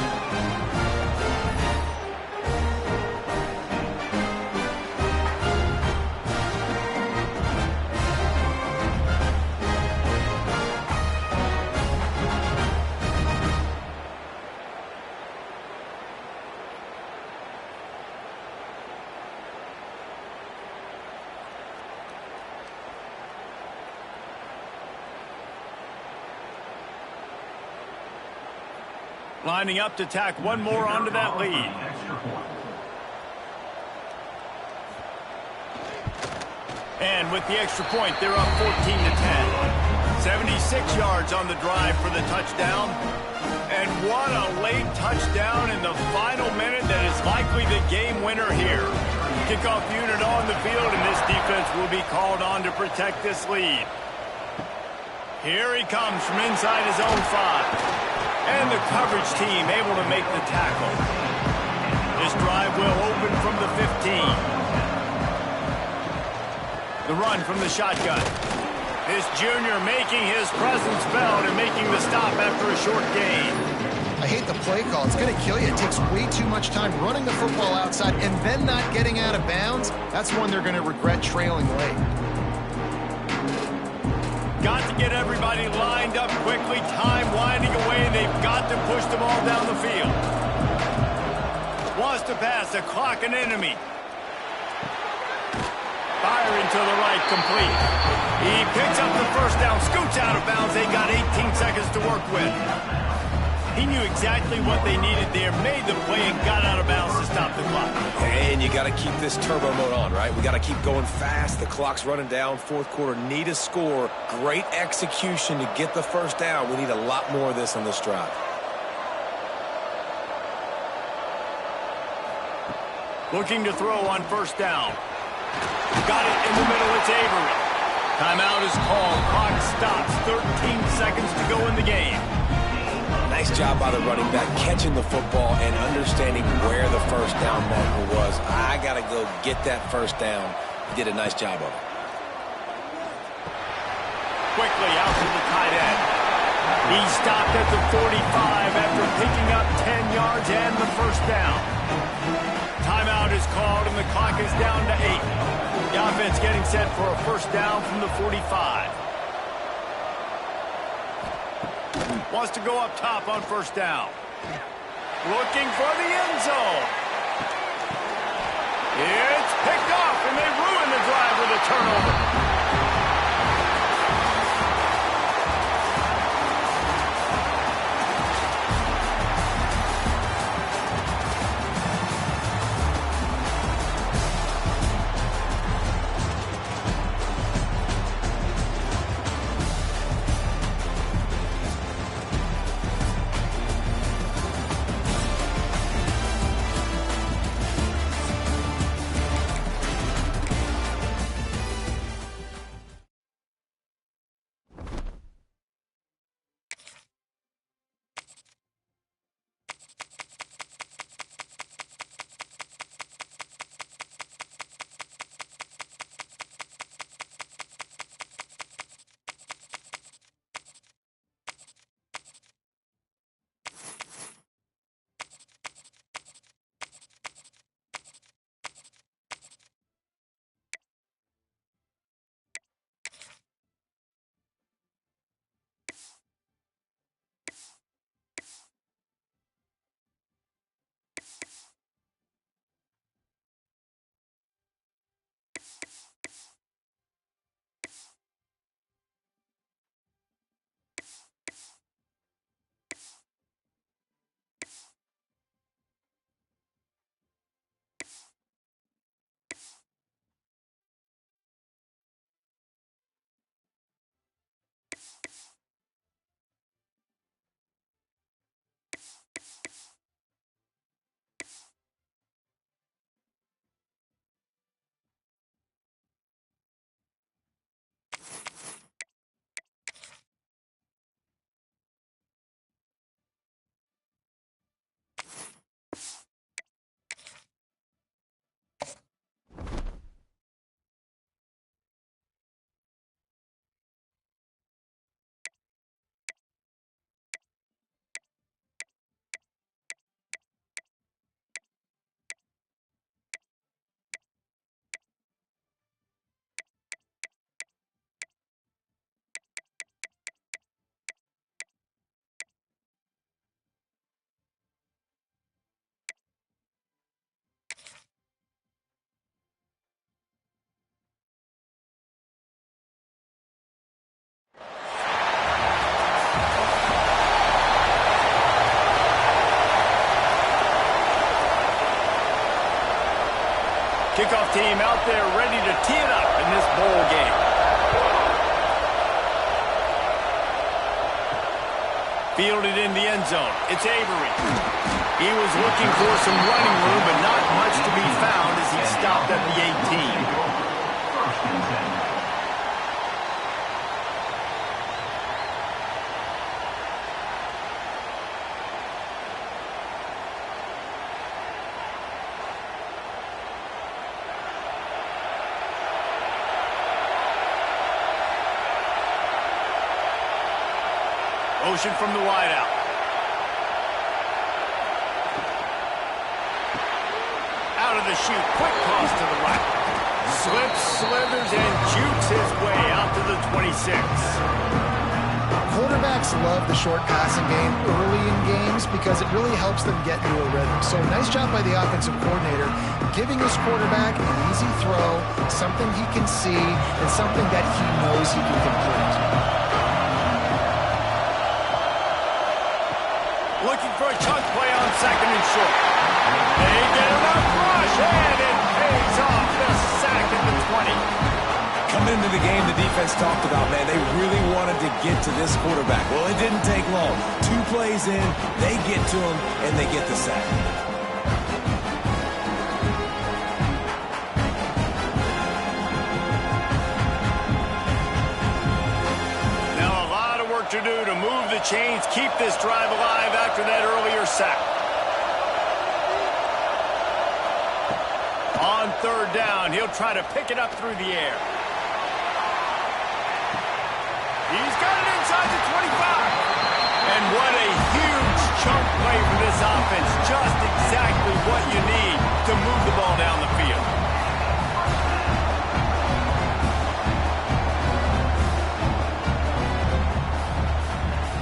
Lining up to tack one more onto that lead. And with the extra point, they're up 14-10. 76 yards on the drive for the touchdown. And what a late touchdown in the final minute that is likely the game winner here. Kickoff unit on the field, and this defense will be called on to protect this lead. Here he comes from inside his own 5. And the coverage team able to make the tackle. This drive will open from the 15. The run from the shotgun. This junior making his presence felt and making the stop after a short gain. I hate the play call. It's going to kill you. It takes way too much time running the football outside and then not getting out of bounds. That's one they're going to regret trailing late. Got to get everybody lined up quickly. Time winding away. They've got to push the ball down the field. Wants to pass. A clock an enemy. Firing to the right, complete. He picks up the first down. Scoots out of bounds. They got 18 seconds to work with. He knew exactly what they needed there, made the play, and got out of bounds to stop the clock. And you got to keep this turbo mode on, right? We got to keep going fast. The clock's running down. Fourth quarter, need a score. Great execution to get the first down. We need a lot more of this on this drive. Looking to throw on first down. Got it in the middle. It's Avery. Timeout is called. Clock stops. 13 seconds to go in the game. Nice job by the running back, catching the football and understanding where the first down marker was. I got to go get that first down. He did a nice job of it. Quickly out to the tight end. He stopped at the 45 after picking up 10 yards and the first down. Timeout is called and the clock is down to 8. The offense getting set for a first down from the 45. Wants to go up top on first down. Looking for the end zone. It's picked off, and they ruin the drive with a turnover. kickoff team out there ready to tee it up in this bowl game. Fielded in the end zone. It's Avery. He was looking for some running room, but not much to be found as he stopped at the 18. First and 10. Motion from the wideout. Out of the chute. Quick toss to the right. Slips, slithers, and jukes his way out to the 26. Quarterbacks love the short passing game early in games because it really helps them get into a rhythm. So nice job by the offensive coordinator giving his quarterback an easy throw, something he can see, and something that he knows he can complete. Looking for a chunk play on second and short. They get enough rush, and it pays off the sack at the 20. Coming into the game, the defense talked about, man, they really wanted to get to this quarterback. Well, it didn't take long. 2 plays in, they get to him, and they get the sack. To do to move the chains, keep this drive alive after that earlier sack. On third down, he'll try to pick it up through the air. He's got it inside the 25. And what a huge chunk play for this offense. Just exactly what you need to move the ball down the field.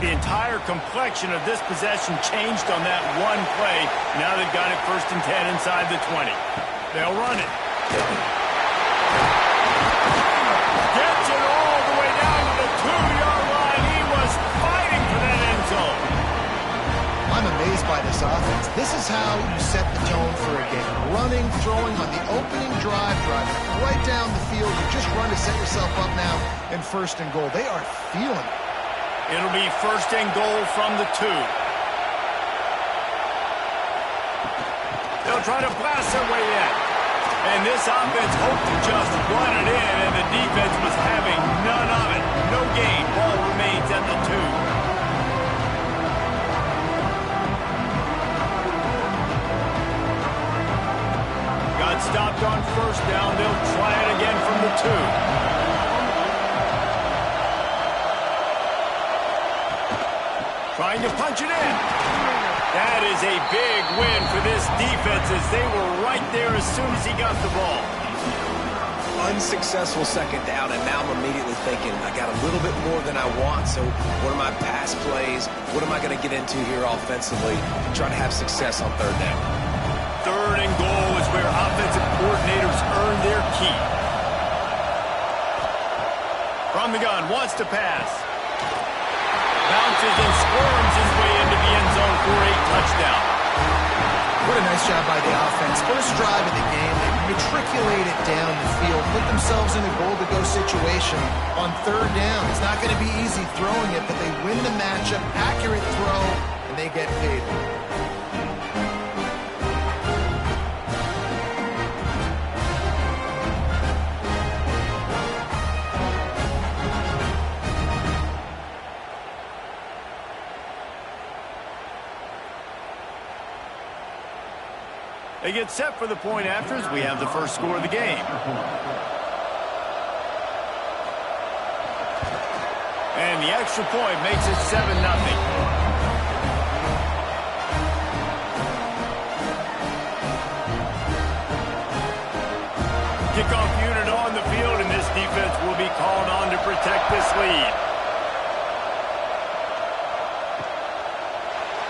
The entire complexion of this possession changed on that one play. Now they've got it 1st and 10 inside the 20. They'll run it. Gets it all the way down to the 2-yard line. He was fighting for that end zone. I'm amazed by this offense. This is how you set the tone for a game. Running, throwing on the opening drive, driving right down the field. You just run to set yourself up now in 1st and goal. They are feeling it. It'll be 1st and goal from the 2. They'll try to blast their way in. And this offense hoped to just run it in, and the defense was having none of it. No gain. Ball remains at the 2. Got stopped on 1st down. They'll try it again from the 2. Trying to punch it in. That is a big win for this defense as they were right there as soon as he got the ball. Unsuccessful 2nd down, and now I'm immediately thinking, I got a little bit more than I want, so what are my pass plays? What am I going to get into here offensively to try to have success on 3rd down? 3rd and goal is where offensive coordinators earn their keep. From the gun, wants to pass. Bounces and squirms his way into the end zone for a touchdown. What a nice job by the offense. 1st drive of the game, they matriculate it down the field, put themselves in a goal-to-go situation on 3rd down. It's not going to be easy throwing it, but they win the matchup, accurate throw, and they get paid. They get set for the point after as we have the first score of the game. And the extra point makes it 7-0. Kickoff unit on the field, and this defense will be called on to protect this lead.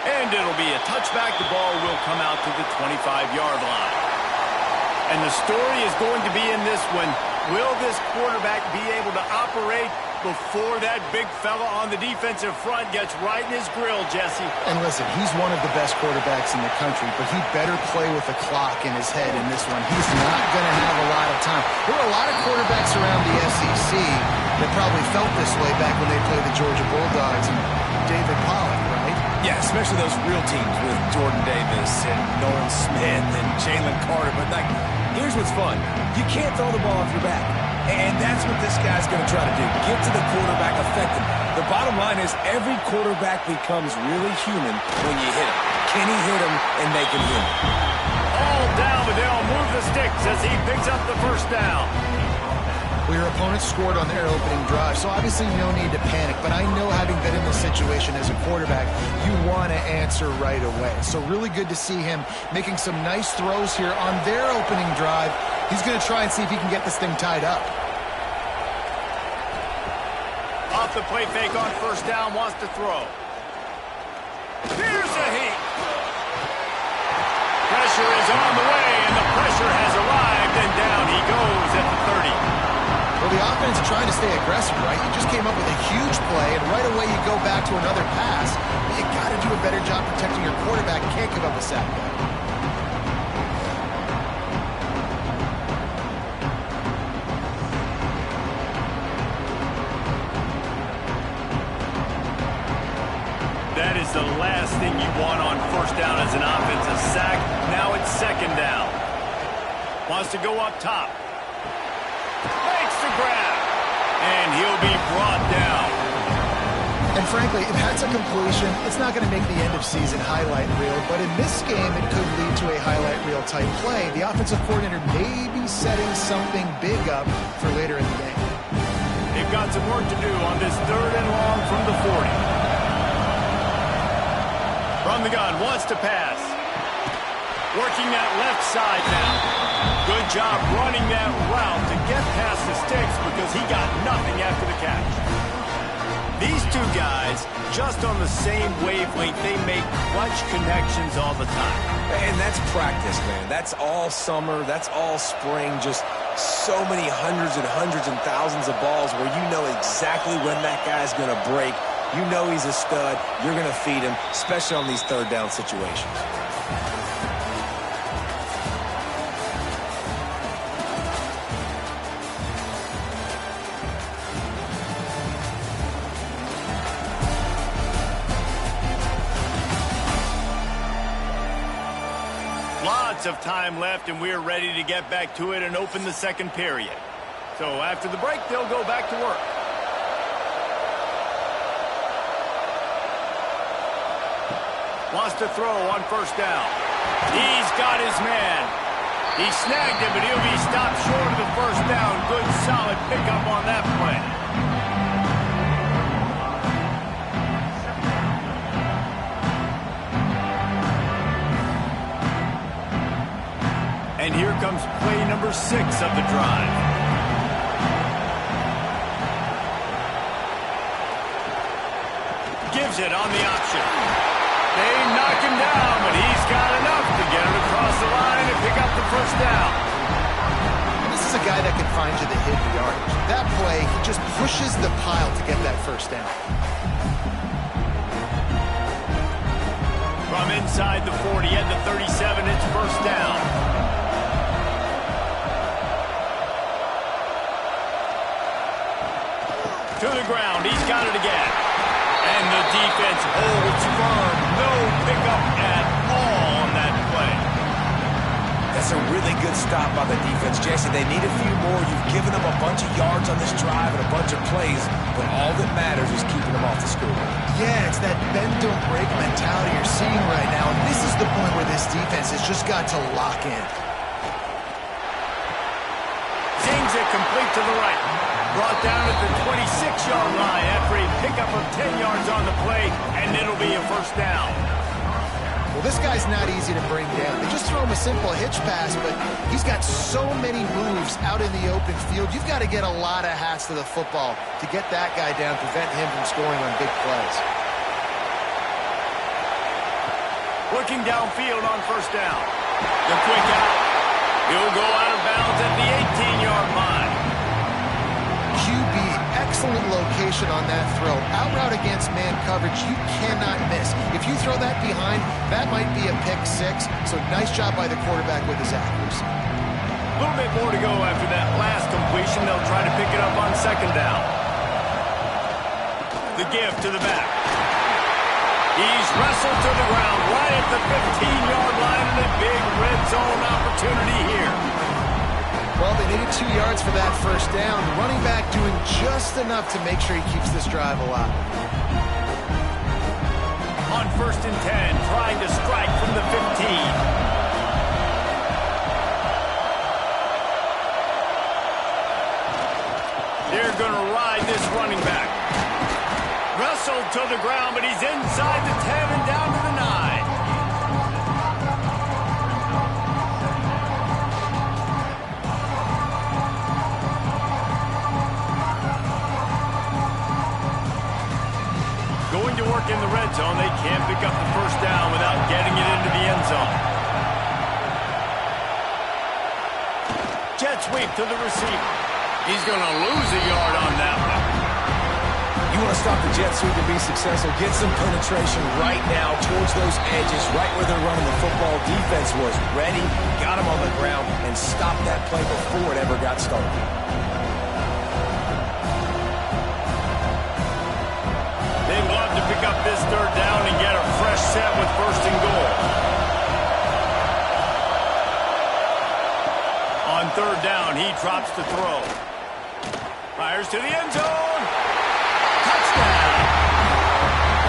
And it'll be a touchback. The ball will come out to the 25-yard line. And the story is going to be in this one. Will this quarterback be able to operate before that big fella on the defensive front gets right in his grill, Jesse. And listen, he's one of the best quarterbacks in the country, but he better play with the clock in his head in this one. He's not going to have a lot of time. There were a lot of quarterbacks around the SEC that probably felt this way back when they played the Georgia Bulldogs and David Pollock, right? Yeah, especially those real teams with Jordan Davis and Nolan Smith and Jalen Carter. But, like, here's what's fun. You can't throw the ball off your back. And that's what this guy's going to try to do. Get to the quarterback, affect him. The bottom line is every quarterback becomes really human when you hit him. Can he hit him and make him human? All down, but they'll move the sticks as he picks up the first down. Well, your opponent scored on their opening drive, so obviously no need to panic. But I know, having been in this situation as a quarterback, you want to answer right away. So really good to see him making some nice throws here on their opening drive. He's going to try and see if he can get this thing tied up. Off the play fake on first down, wants to throw. Here's a heat. Pressure is on the way, and the pressure has arrived, and down he goes at the 30. Well, the offense is trying to stay aggressive, right? You just came up with a huge play, and right away you go back to another pass. You got to do a better job protecting your quarterback. Can't give up a sack. That is the last thing you want on first down as an offensive sack. Now it's second down. Wants to go up top. Makes the grab. And he'll be brought down. And frankly, if that's a completion, it's not going to make the end of season highlight reel. But in this game, it could lead to a highlight reel type play. The offensive coordinator may be setting something big up for later in the game. They've got some work to do on this third and long from the 40. From the gun, wants to pass. Working that left side now. Good job running that route to get past the sticks because he got nothing after the catch. These two guys, just on the same wavelength, they make clutch connections all the time. And that's practice, man. That's all summer. That's all spring. Just so many hundreds and thousands of balls where you know exactly when that guy's going to break. You know he's a stud. You're going to feed him, especially on these third down situations. Lots of time left, and we're ready to get back to it and open the second period. So after the break, they'll go back to work. Wants to throw on first down. He's got his man. He snagged him, but he'll be stopped short of the first down. Good, solid pickup on that play. And here comes play number 6 of the drive. Gives it on the option. They knock him down, but he's got enough to get it across the line and pick up the first down. This is a guy that can find you the hidden yardage. That play, he just pushes the pile to get that first down. From inside the 40 at the 37, it's first down. To the ground, he's got it again. And the defense holds firm. No pickup at all on that play. That's a really good stop by the defense, Jesse. They need a few more. You've given them a bunch of yards on this drive and a bunch of plays, but all that matters is keeping them off the scoreboard. Yeah, it's that bend, don't break mentality you're seeing right now. And this is the point where this defense has just got to lock in. Zings it complete to the right. Brought down at the 26-yard line after a pickup of 10 yards on the play, and it'll be a first down. Well, this guy's not easy to bring down. They just throw him a simple hitch pass, but he's got so many moves out in the open field. You've got to get a lot of hats to the football to get that guy down, prevent him from scoring on big plays. Looking downfield on first down. The quick out. He'll go out of bounds at the 18-yard line. excellent location on that throw. Out route against man coverage, you cannot miss. If you throw that behind, that might be a pick six. So nice job by the quarterback with his accuracy. A little bit more to go after that last completion. They'll try to pick it up on second down. The give to the back. He's wrestled to the ground right at the 15-yard line, and a big red zone opportunity here. Well, they needed 2 yards for that first down. The running back doing just enough to make sure he keeps this drive alive. On 1st and 10, trying to strike from the 15. They're going to ride this running back. Wrestled to the ground, but he's inside the 10 and down to the 9. Going to work in the red zone. They can't pick up the first down without getting it into the end zone. Jet sweep to the receiver. He's going to lose a yard on that one. You want to stop the jet sweep and be successful, get some penetration right now towards those edges, right where they're running the football. Defense was ready, got him on the ground, and stopped that play before it ever got started. They'd love to pick up this third down and get a fresh set with 1st and goal. On 3rd down, he drops the throw. Fires to the end zone. Touchdown.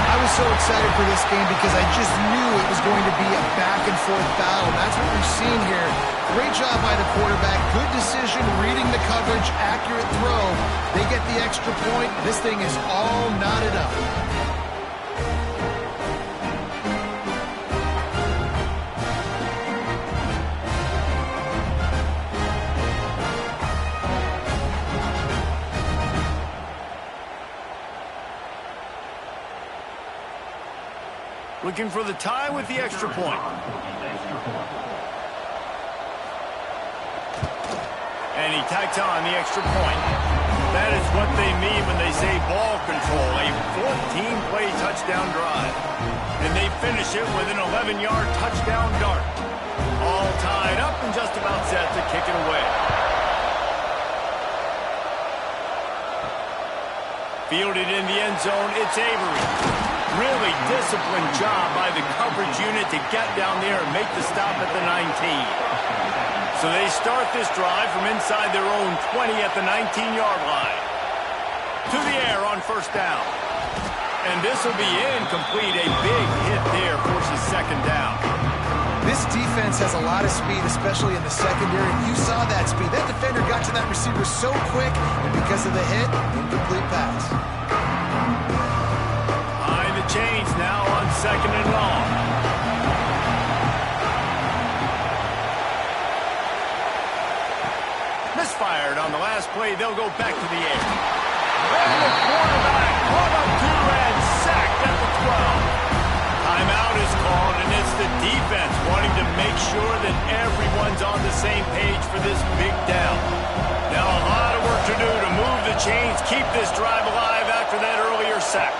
I was so excited for this game because I just knew it was going to be a back-and-forth battle. That's what we're seeing here. Great job by the quarterback. Good decision, reading the coverage, accurate throw. They get the extra point. This thing is all knotted up. Looking for the tie with the extra point. And he tacks on the extra point. That is what they mean when they say ball control, a 14-play touchdown drive. And they finish it with an 11-yard touchdown dart. All tied up and just about set to kick it away. Fielded in the end zone, it's Avery. Really disciplined job by the coverage unit to get down there and make the stop at the 19. So they start this drive from inside their own 20 at the 19-yard line. To the air on 1st down. And this will be incomplete. A big hit there forces 2nd down. This defense has a lot of speed, especially in the secondary. You saw that speed. That defender got to that receiver so quick, and because of the hit, incomplete pass. Behind the chains now on 2nd and long. Misfired on the last play. They'll go back to the air. And the quarterback caught up to and sacked at the 12. Timeout is called, and it's the defense wanting to make sure that everyone's on the same page for this big down. Now a lot of work to do to move the chains, keep this drive alive after that earlier sack.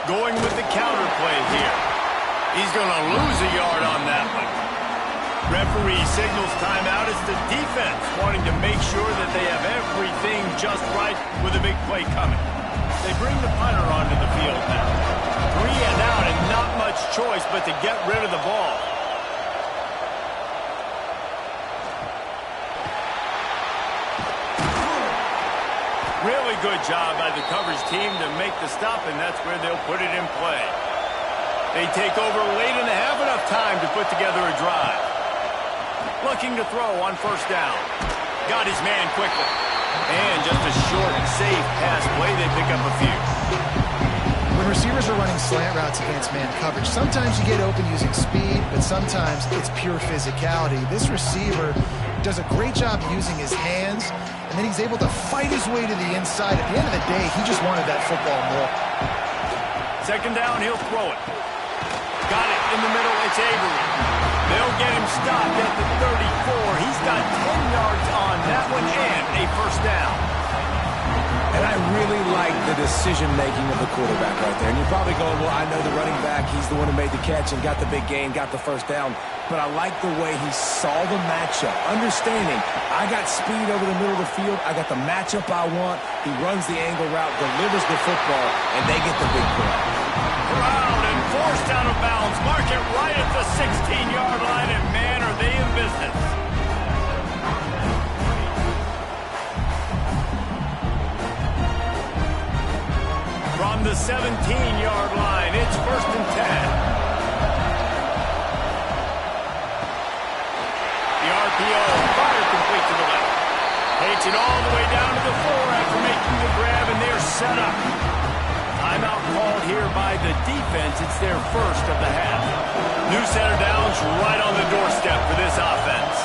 Going with the counter play here. He's going to lose a yard on that one. Referee signals timeout. It's the defense wanting to make sure that they have everything just right with a big play coming. They bring the punter onto the field now. 3 and out and not much choice but to get rid of the ball. Really good job by the coverage team to make the stop, and that's where they'll put it in play. They take over late in the half, enough time to put together a drive. Looking to throw on 1st down. Got his man quickly. And just a short, safe pass play. They pick up a few. When receivers are running slant routes against man coverage, sometimes you get open using speed, but sometimes it's pure physicality. This receiver does a great job using his hands, and then he's able to fight his way to the inside. At the end of the day, he just wanted that football more. 2nd down, he'll throw it. Got it in the middle, it's Avery. They'll get him stopped at the 34. He's got 10 yards on that one and a 1st down. And And I really like the decision-making of the quarterback right there. And you're probably going, well, I know the running back. He's the one who made the catch and got the big gain, got the first down. But I like the way he saw the matchup, understanding I got speed over the middle of the field. I got the matchup I want. He runs the angle route, delivers the football, and they get the big play. Around and forced out of bounds. Mark it right at the 16-yard line, and man, are they in business. From the 17-yard line, it's 1st and 10. The RPO, fire complete to the left. Takes it all the way down to the 4 after making the grab, and they're set up. Timeout called here by the defense. It's their first of the half. New set of downs right on the doorstep for this offense.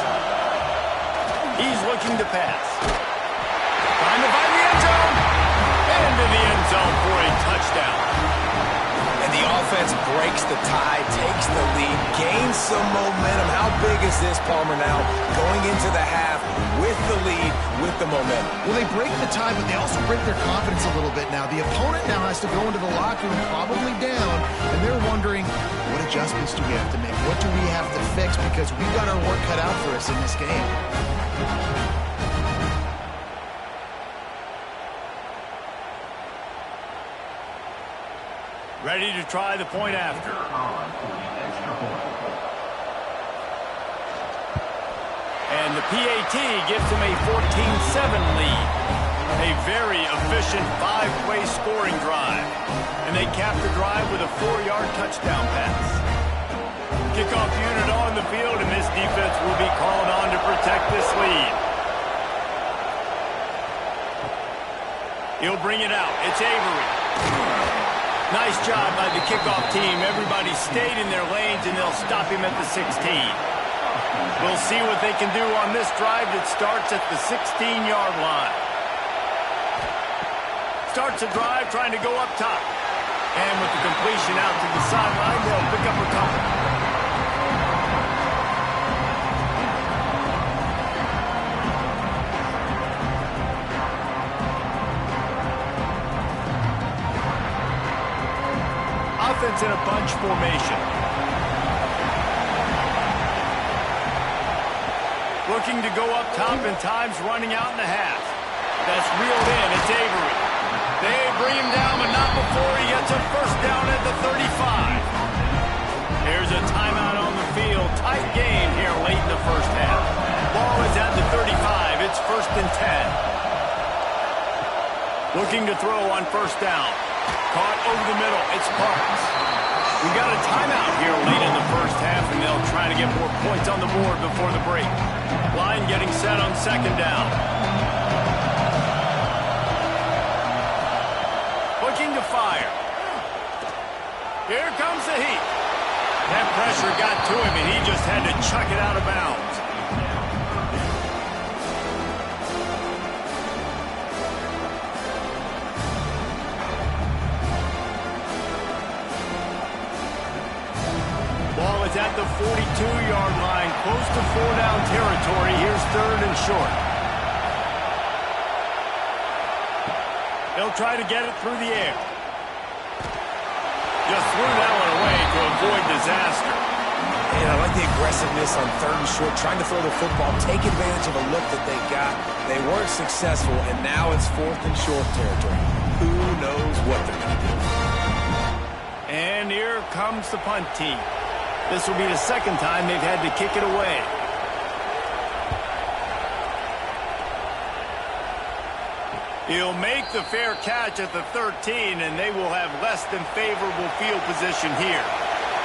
He's looking to pass. Trying to find the end zone. Into the end zone for a touchdown. And the offense breaks the tie, takes the lead, gains some momentum. How big is this, Palmer, now? Going into the half with the lead, with the momentum. Well, they break the tie, but they also break their confidence a little bit now. The opponent now has to go into the locker room probably down, and they're wondering, what adjustments do we have to make? What do we have to fix? Because we've got our work cut out for us in this game. Ready to try the point after. And the PAT gives him a 14-7 lead. A very efficient 5-play scoring drive. And they cap the drive with a 4-yard touchdown pass. Kickoff unit on the field, and this defense will be called on to protect this lead. He'll bring it out. It's Avery. Nice job by the kickoff team. Everybody stayed in their lanes, and they'll stop him at the 16. We'll see what they can do on this drive that starts at the 16-yard line. Starts a drive trying to go up top. And with the completion out to the sideline, they'll pick up a couple. Offense in a bunch formation. Looking to go up top, and time's running out in the half. That's reeled in. It's Avery. They bring him down, but not before he gets a first down at the 35. There's a timeout on the field. Tight game here late in the first half. Ball is at the 35. It's 1st and 10. Looking to throw on first down. Caught over the middle. It's Parks. We got a timeout here late in the first half, and they'll try to get more points on the board before the break. Line getting set on 2nd down. Looking to fire. Here comes the heat. That pressure got to him, and he just had to chuck it out of bounds. Ball is at the 42-yard line, close to 4-down territory. Here's 3rd and short. They'll try to get it through the air. Just threw that one away to avoid disaster. And I like the aggressiveness on 3rd and short, trying to throw the football, take advantage of a look that they got. They weren't successful, and now it's 4th and short territory. Who knows what they're going to do? And here comes the punt team. This will be the 2nd time they've had to kick it away. He'll make the fair catch at the 13, and they will have less than favorable field position here.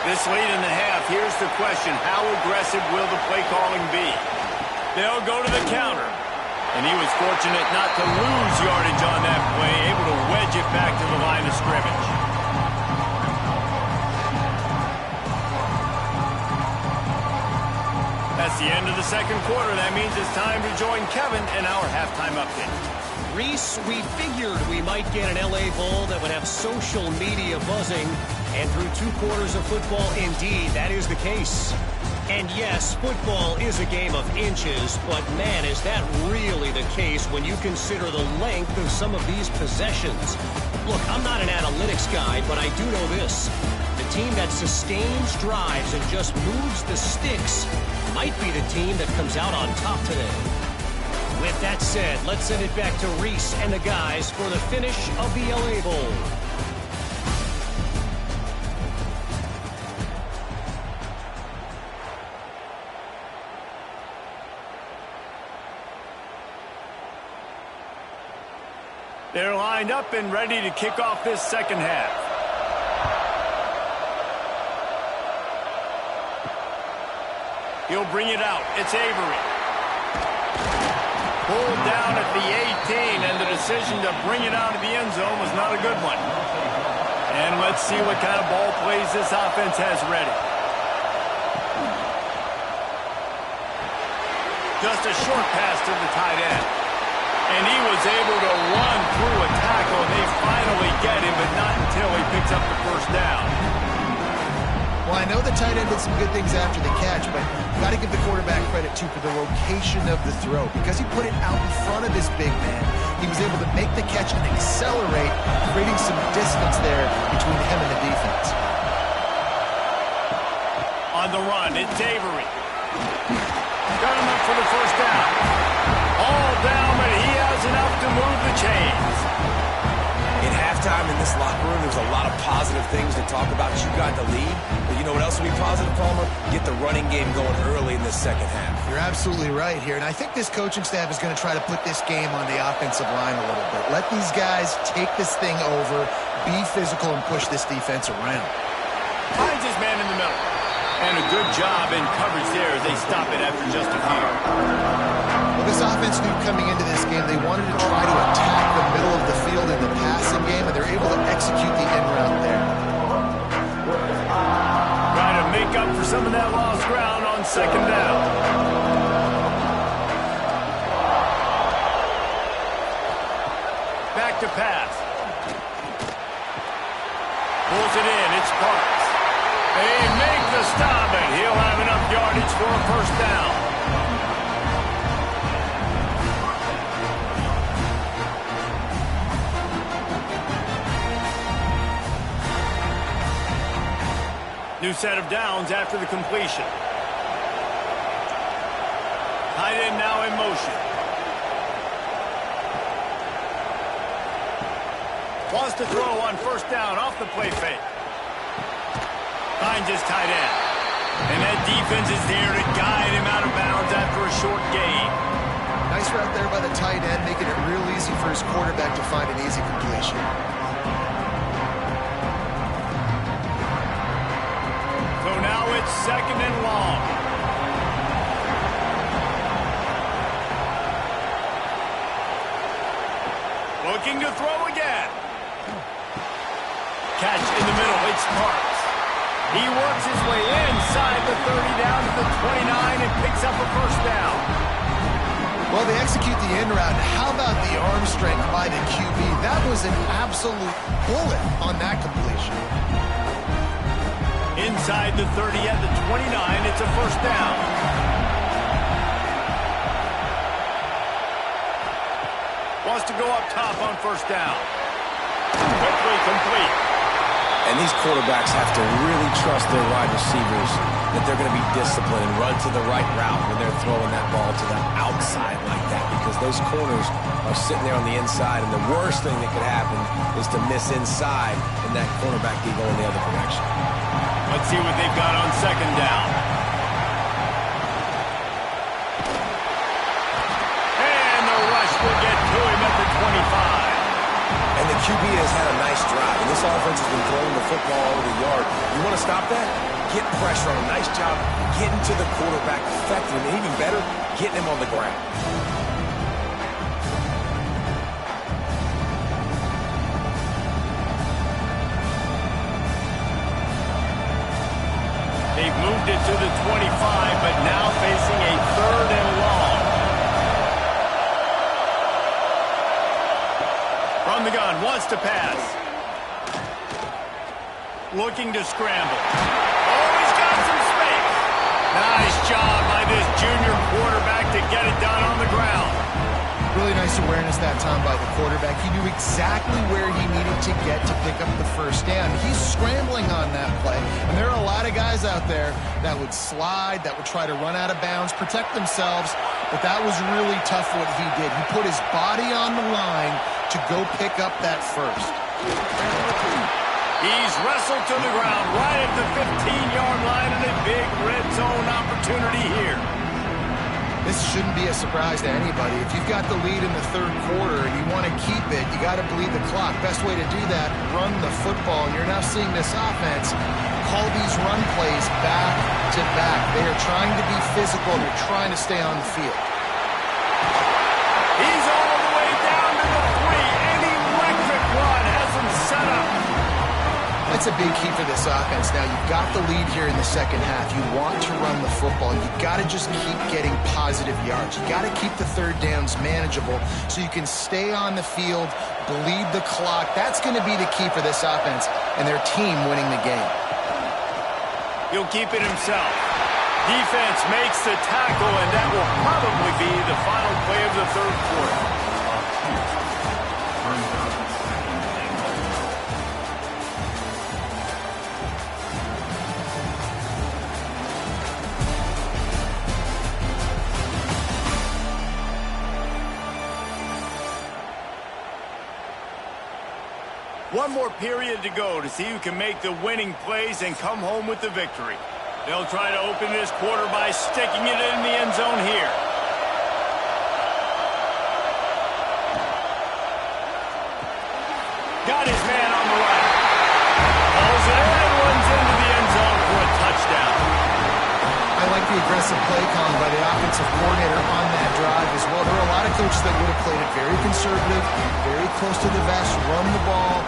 This late in the half, here's the question: how aggressive will the play calling be? They'll go to the counter. And he was fortunate not to lose yardage on that play, able to wedge it back to the line of scrimmage. That's the end of the 2nd quarter. That means it's time to join Kevin in our halftime update. Reese, we figured we might get an LA Bowl that would have social media buzzing, and through 2 quarters of football, indeed, that is the case. And yes, football is a game of inches, but man, is that really the case when you consider the length of some of these possessions. Look, I'm not an analytics guy, but I do know this. The team that sustains drives and just moves the sticks might be the team that comes out on top today. With that said, let's send it back to Reese and the guys for the finish of the LA Bowl. They're lined up and ready to kick off this second half. He'll bring it out. It's Avery. Pulled down at the 18, and the decision to bring it out of the end zone was not a good one. And let's see what kind of ball plays this offense has ready. Just a short pass to the tight end. And he was able to run through a tackle, and they finally get him, but not until he picks up the first down. Well, I know the tight end did some good things after the catch, but got to give the quarterback credit, too, for the location of the throw. Because he put it out in front of his big man, he was able to make the catch and accelerate, creating some distance there between him and the defense. On the run, it's Avery. Got him up for the first down. All down, but he has enough to move the chains. In halftime in this locker room, there's a lot of positive things to talk about. You got the lead, but you know what else will be positive, Palmer? Get the running game going early in this second half. You're absolutely right here, and I think this coaching staff is going to try to put this game on the offensive line a little bit. Let these guys take this thing over, be physical, and push this defense around. Finds his man in the middle. And a good job in coverage there as they stop it after just a few. Well, this offense knew coming into this game they wanted to try to attack the middle of the field in the passing game, and they're able to execute the in route there. Trying to make up for some of that lost ground on second down. Back to pass. Pulls it in. It's Parks. They make the stop, and he'll have enough yardage for a first down. New set of downs after the completion. Tight end now in motion. Wants to throw on first down off the play fake. Finds his tight end. And that defense is there to guide him out of bounds after a short gain. Nice route there by the tight end, making it real easy for his quarterback to find an easy completion. So now it's second and long. Looking to throw again. Catch in the middle. It's Parks. He works his way inside the 30 down to the 29 and picks up a first down. Well, they execute the in route. How about the arm strength by the QB? That was an absolute bullet on that completion. Inside the 30 at the 29, it's a first down. Wants to go up top on first down. Quickly complete. And these quarterbacks have to really trust their wide receivers that they're going to be disciplined and run to the right route when they're throwing that ball to the outside like that, because those corners are sitting there on the inside, and the worst thing that could happen is to miss inside and that cornerback be going the other direction. Let's see what they've got on second down. And the rush will get to him at the 25. And the QB has had a nice drive, and this offense has been throwing the football over the yard. You want to stop that? Get pressure on him. Nice job getting to the quarterback, affecting him, and even better, getting him on the ground. They've moved it to the 25, but now facing a third and long. From the gun, wants to pass. Looking to scramble. Oh, he's got some space. job by this junior quarterback to get it done on the ground. Really nice awareness that time by the quarterback. He knew exactly where he needed to get to pick up the first down. He's scrambling on that play, and there are a lot of guys out there that would slide, that would try to run out of bounds, protect themselves, but that was really tough what he did. He put his body on the line to go pick up that first. He's wrestled to the ground right at the 15-yard line, and a big red zone opportunity here. This shouldn't be a surprise to anybody. If you've got the lead in the third quarter and you want to keep it, you got to bleed the clock. Best way to do that, run the football. And you're now seeing this offense call these run plays back to back. They are trying to be physical. They're trying to stay on the field. He's all the way down to the 3. An electric run has him set up. That's a big key for this offense. Now, you've got the lead here in the second half. You want to run the football. You've got to just keep getting positive yards. You've got to keep the third downs manageable so you can stay on the field, bleed the clock. That's going to be the key for this offense and their team winning the game. He'll keep it himself. Defense makes the tackle, and that will probably be the final play of the third quarter. One more period to go to see who can make the winning plays and come home with the victory. They'll try to open this quarter by sticking it in the end zone here. Got his man on the right. Pulls it in, runs into the end zone for a touchdown. I like the aggressive play calling by the offensive coordinator on that drive as well. There are a lot of coaches that would have played it very conservative, very close to the vest, run the ball,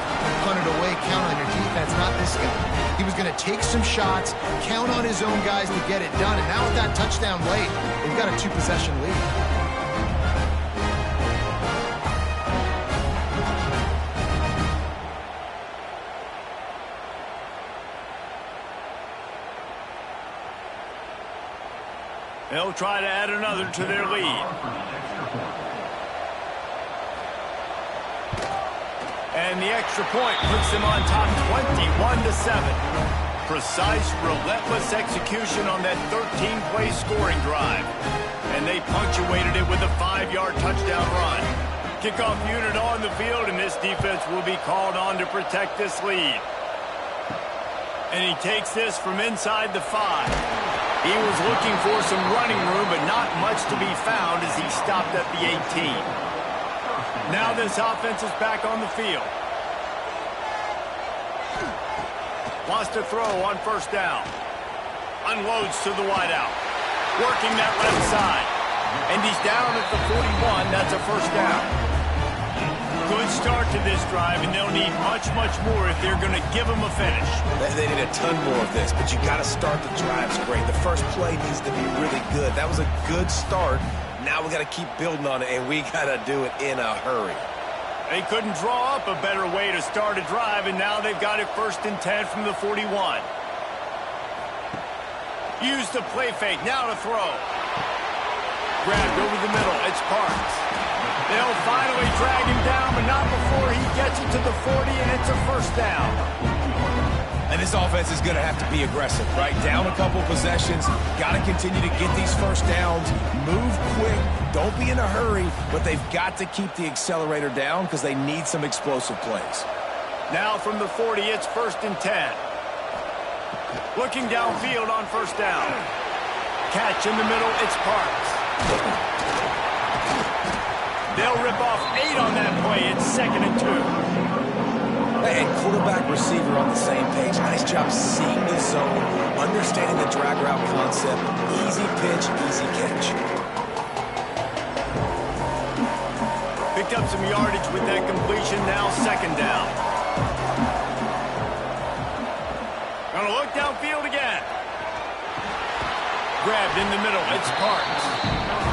punt it away, count on your defense. Not this guy. He was going to take some shots, count on his own guys to get it done. And now with that touchdown late, we've got a 2-possession lead. They'll try to add another to their lead. And the extra point puts them on top 21-7. Precise, relentless execution on that 13-play scoring drive. And they punctuated it with a 5-yard touchdown run. Kickoff unit on the field, and this defense will be called on to protect this lead. And he takes this from inside the 5. He was looking for some running room, but not much to be found as he stopped at the 18. Now this offense is back on the field. Wants to throw on first down. Unloads to the wideout. Working that left side. And he's down at the 41. That's a first down. Good start to this drive, and they'll need much, much more if they're going to give them a finish. They need a ton more of this, but you got to start the drives great. The first play needs to be really good. That was a good start. Now we got to keep building on it, and we got to do it in a hurry. They couldn't draw up a better way to start a drive, and now they've got it 1st and 10 from the 41. Use the play fake. Now to throw. Grabbed over the middle. It's Parks. They'll finally drag him down, but not before he gets it to the 40, and it's a first down. And this offense is going to have to be aggressive, right? Down a couple possessions, got to continue to get these first downs, move quick, don't be in a hurry, but they've got to keep the accelerator down because they need some explosive plays. Now from the 40, it's 1st and 10. Looking downfield on first down. Catch in the middle, it's Parks. They'll rip off 8 on that play. It's 2nd and 2. And quarterback, receiver on the same page. Nice job seeing the zone, understanding the drag route concept. Easy pitch, easy catch. Picked up some yardage with that completion. Now 2nd down. Gonna look downfield again. Grabbed in the middle. It's Parks.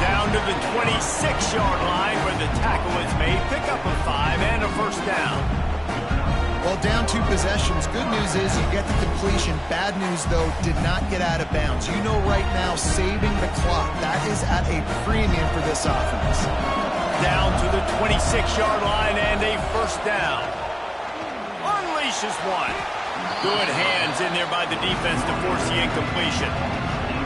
Down to the 26-yard line where the tackle is made. Pick up a 5 and a first down. Well, down 2 possessions. Good news is you get the completion. Bad news, though, did not get out of bounds. You know right now, saving the clock, that is at a premium for this offense. Down to the 26-yard line and a first down. Unleashes one. Good hands in there by the defense to force the incompletion.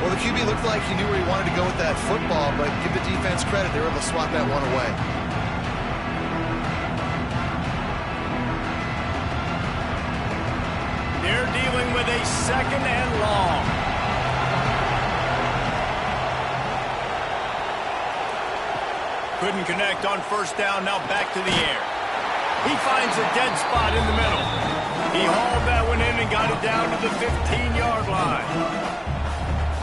Well, the QB looked like he knew where he wanted to go with that football, but give the defense credit. They were able to swat that one away. They're dealing with a second and long. Couldn't connect on first down, now back to the air. He finds a dead spot in the middle. He hauled that one in and got it down to the 15-yard line.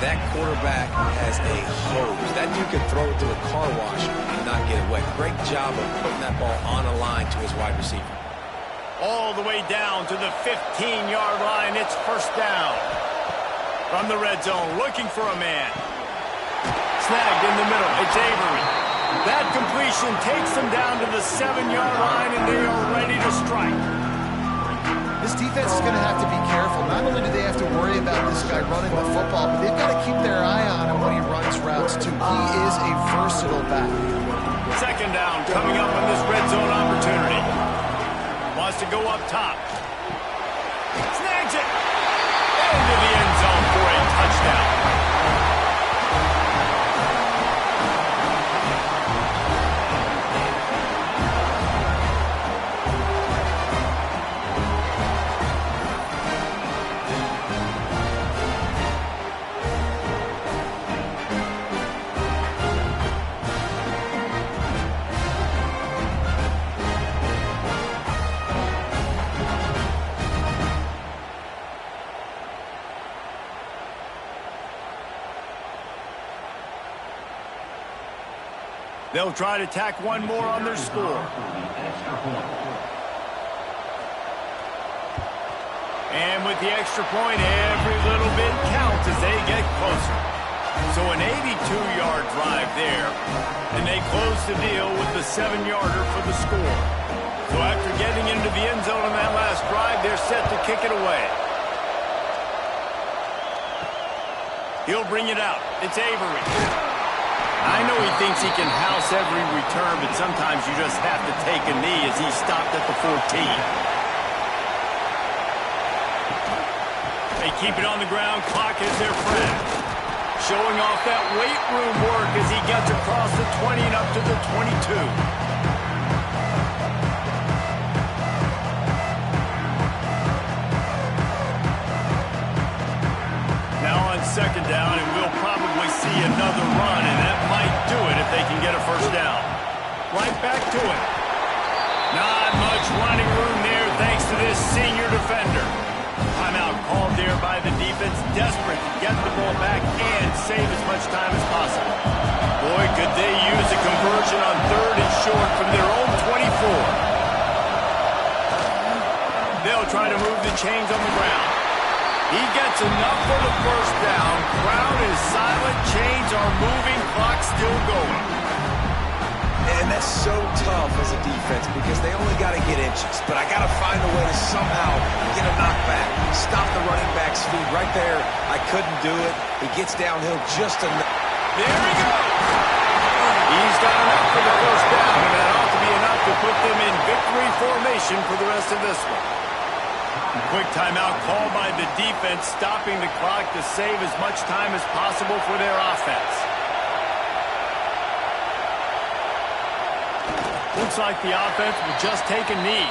That quarterback has a hose. That dude could throw it to a car wash and not get it wet. Great job of putting that ball on a line to his wide receiver. All the way down to the 15-yard line. It's first down. From the red zone, looking for a man. Snagged in the middle. It's Avery. That completion takes them down to the 7-yard line, and they are ready to strike. This defense is going to have to be careful. Not only do they have to worry about this guy running the football, but they've got to keep their eye on him when he runs routes, too. He is a versatile back. Second down coming up on this red zone opportunity. Wants to go up top. Snags it. Into the end zone for a touchdown. They'll try to tack one more on their score. And with the extra point, every little bit counts as they get closer. So an 82-yard drive there, and they close the deal with the 7-yarder for the score. So after getting into the end zone on that last drive, they're set to kick it away. He'll bring it out. It's Avery. I know he thinks he can house every return, but sometimes you just have to take a knee as he stopped at the 14. They keep it on the ground. Clock is their friend. Showing off that weight room work as he gets across the 20 and up to the 22. Now on second down, and we'll probably see another run, and that might do it if they can get a first down. Right back to it. Not much running room there thanks to this senior defender. Timeout called there by the defense, desperate to get the ball back and save as much time as possible. Boy, could they use a conversion on third and short from their own 24. They'll try to move the chains on the ground. He gets enough for the first down. Crowd is silent. Chains are moving. Clock still going. And that's so tough as a defense because they only got to get inches. But I got to find a way to somehow get a knockback. Stop the running back's feet right there. I couldn't do it. He gets downhill just enough. There he goes. He's got enough for the first down, and that ought to be enough to put them in victory formation for the rest of this one. Quick timeout called by the defense, stopping the clock to save as much time as possible for their offense. Looks like the offense will just take a knee.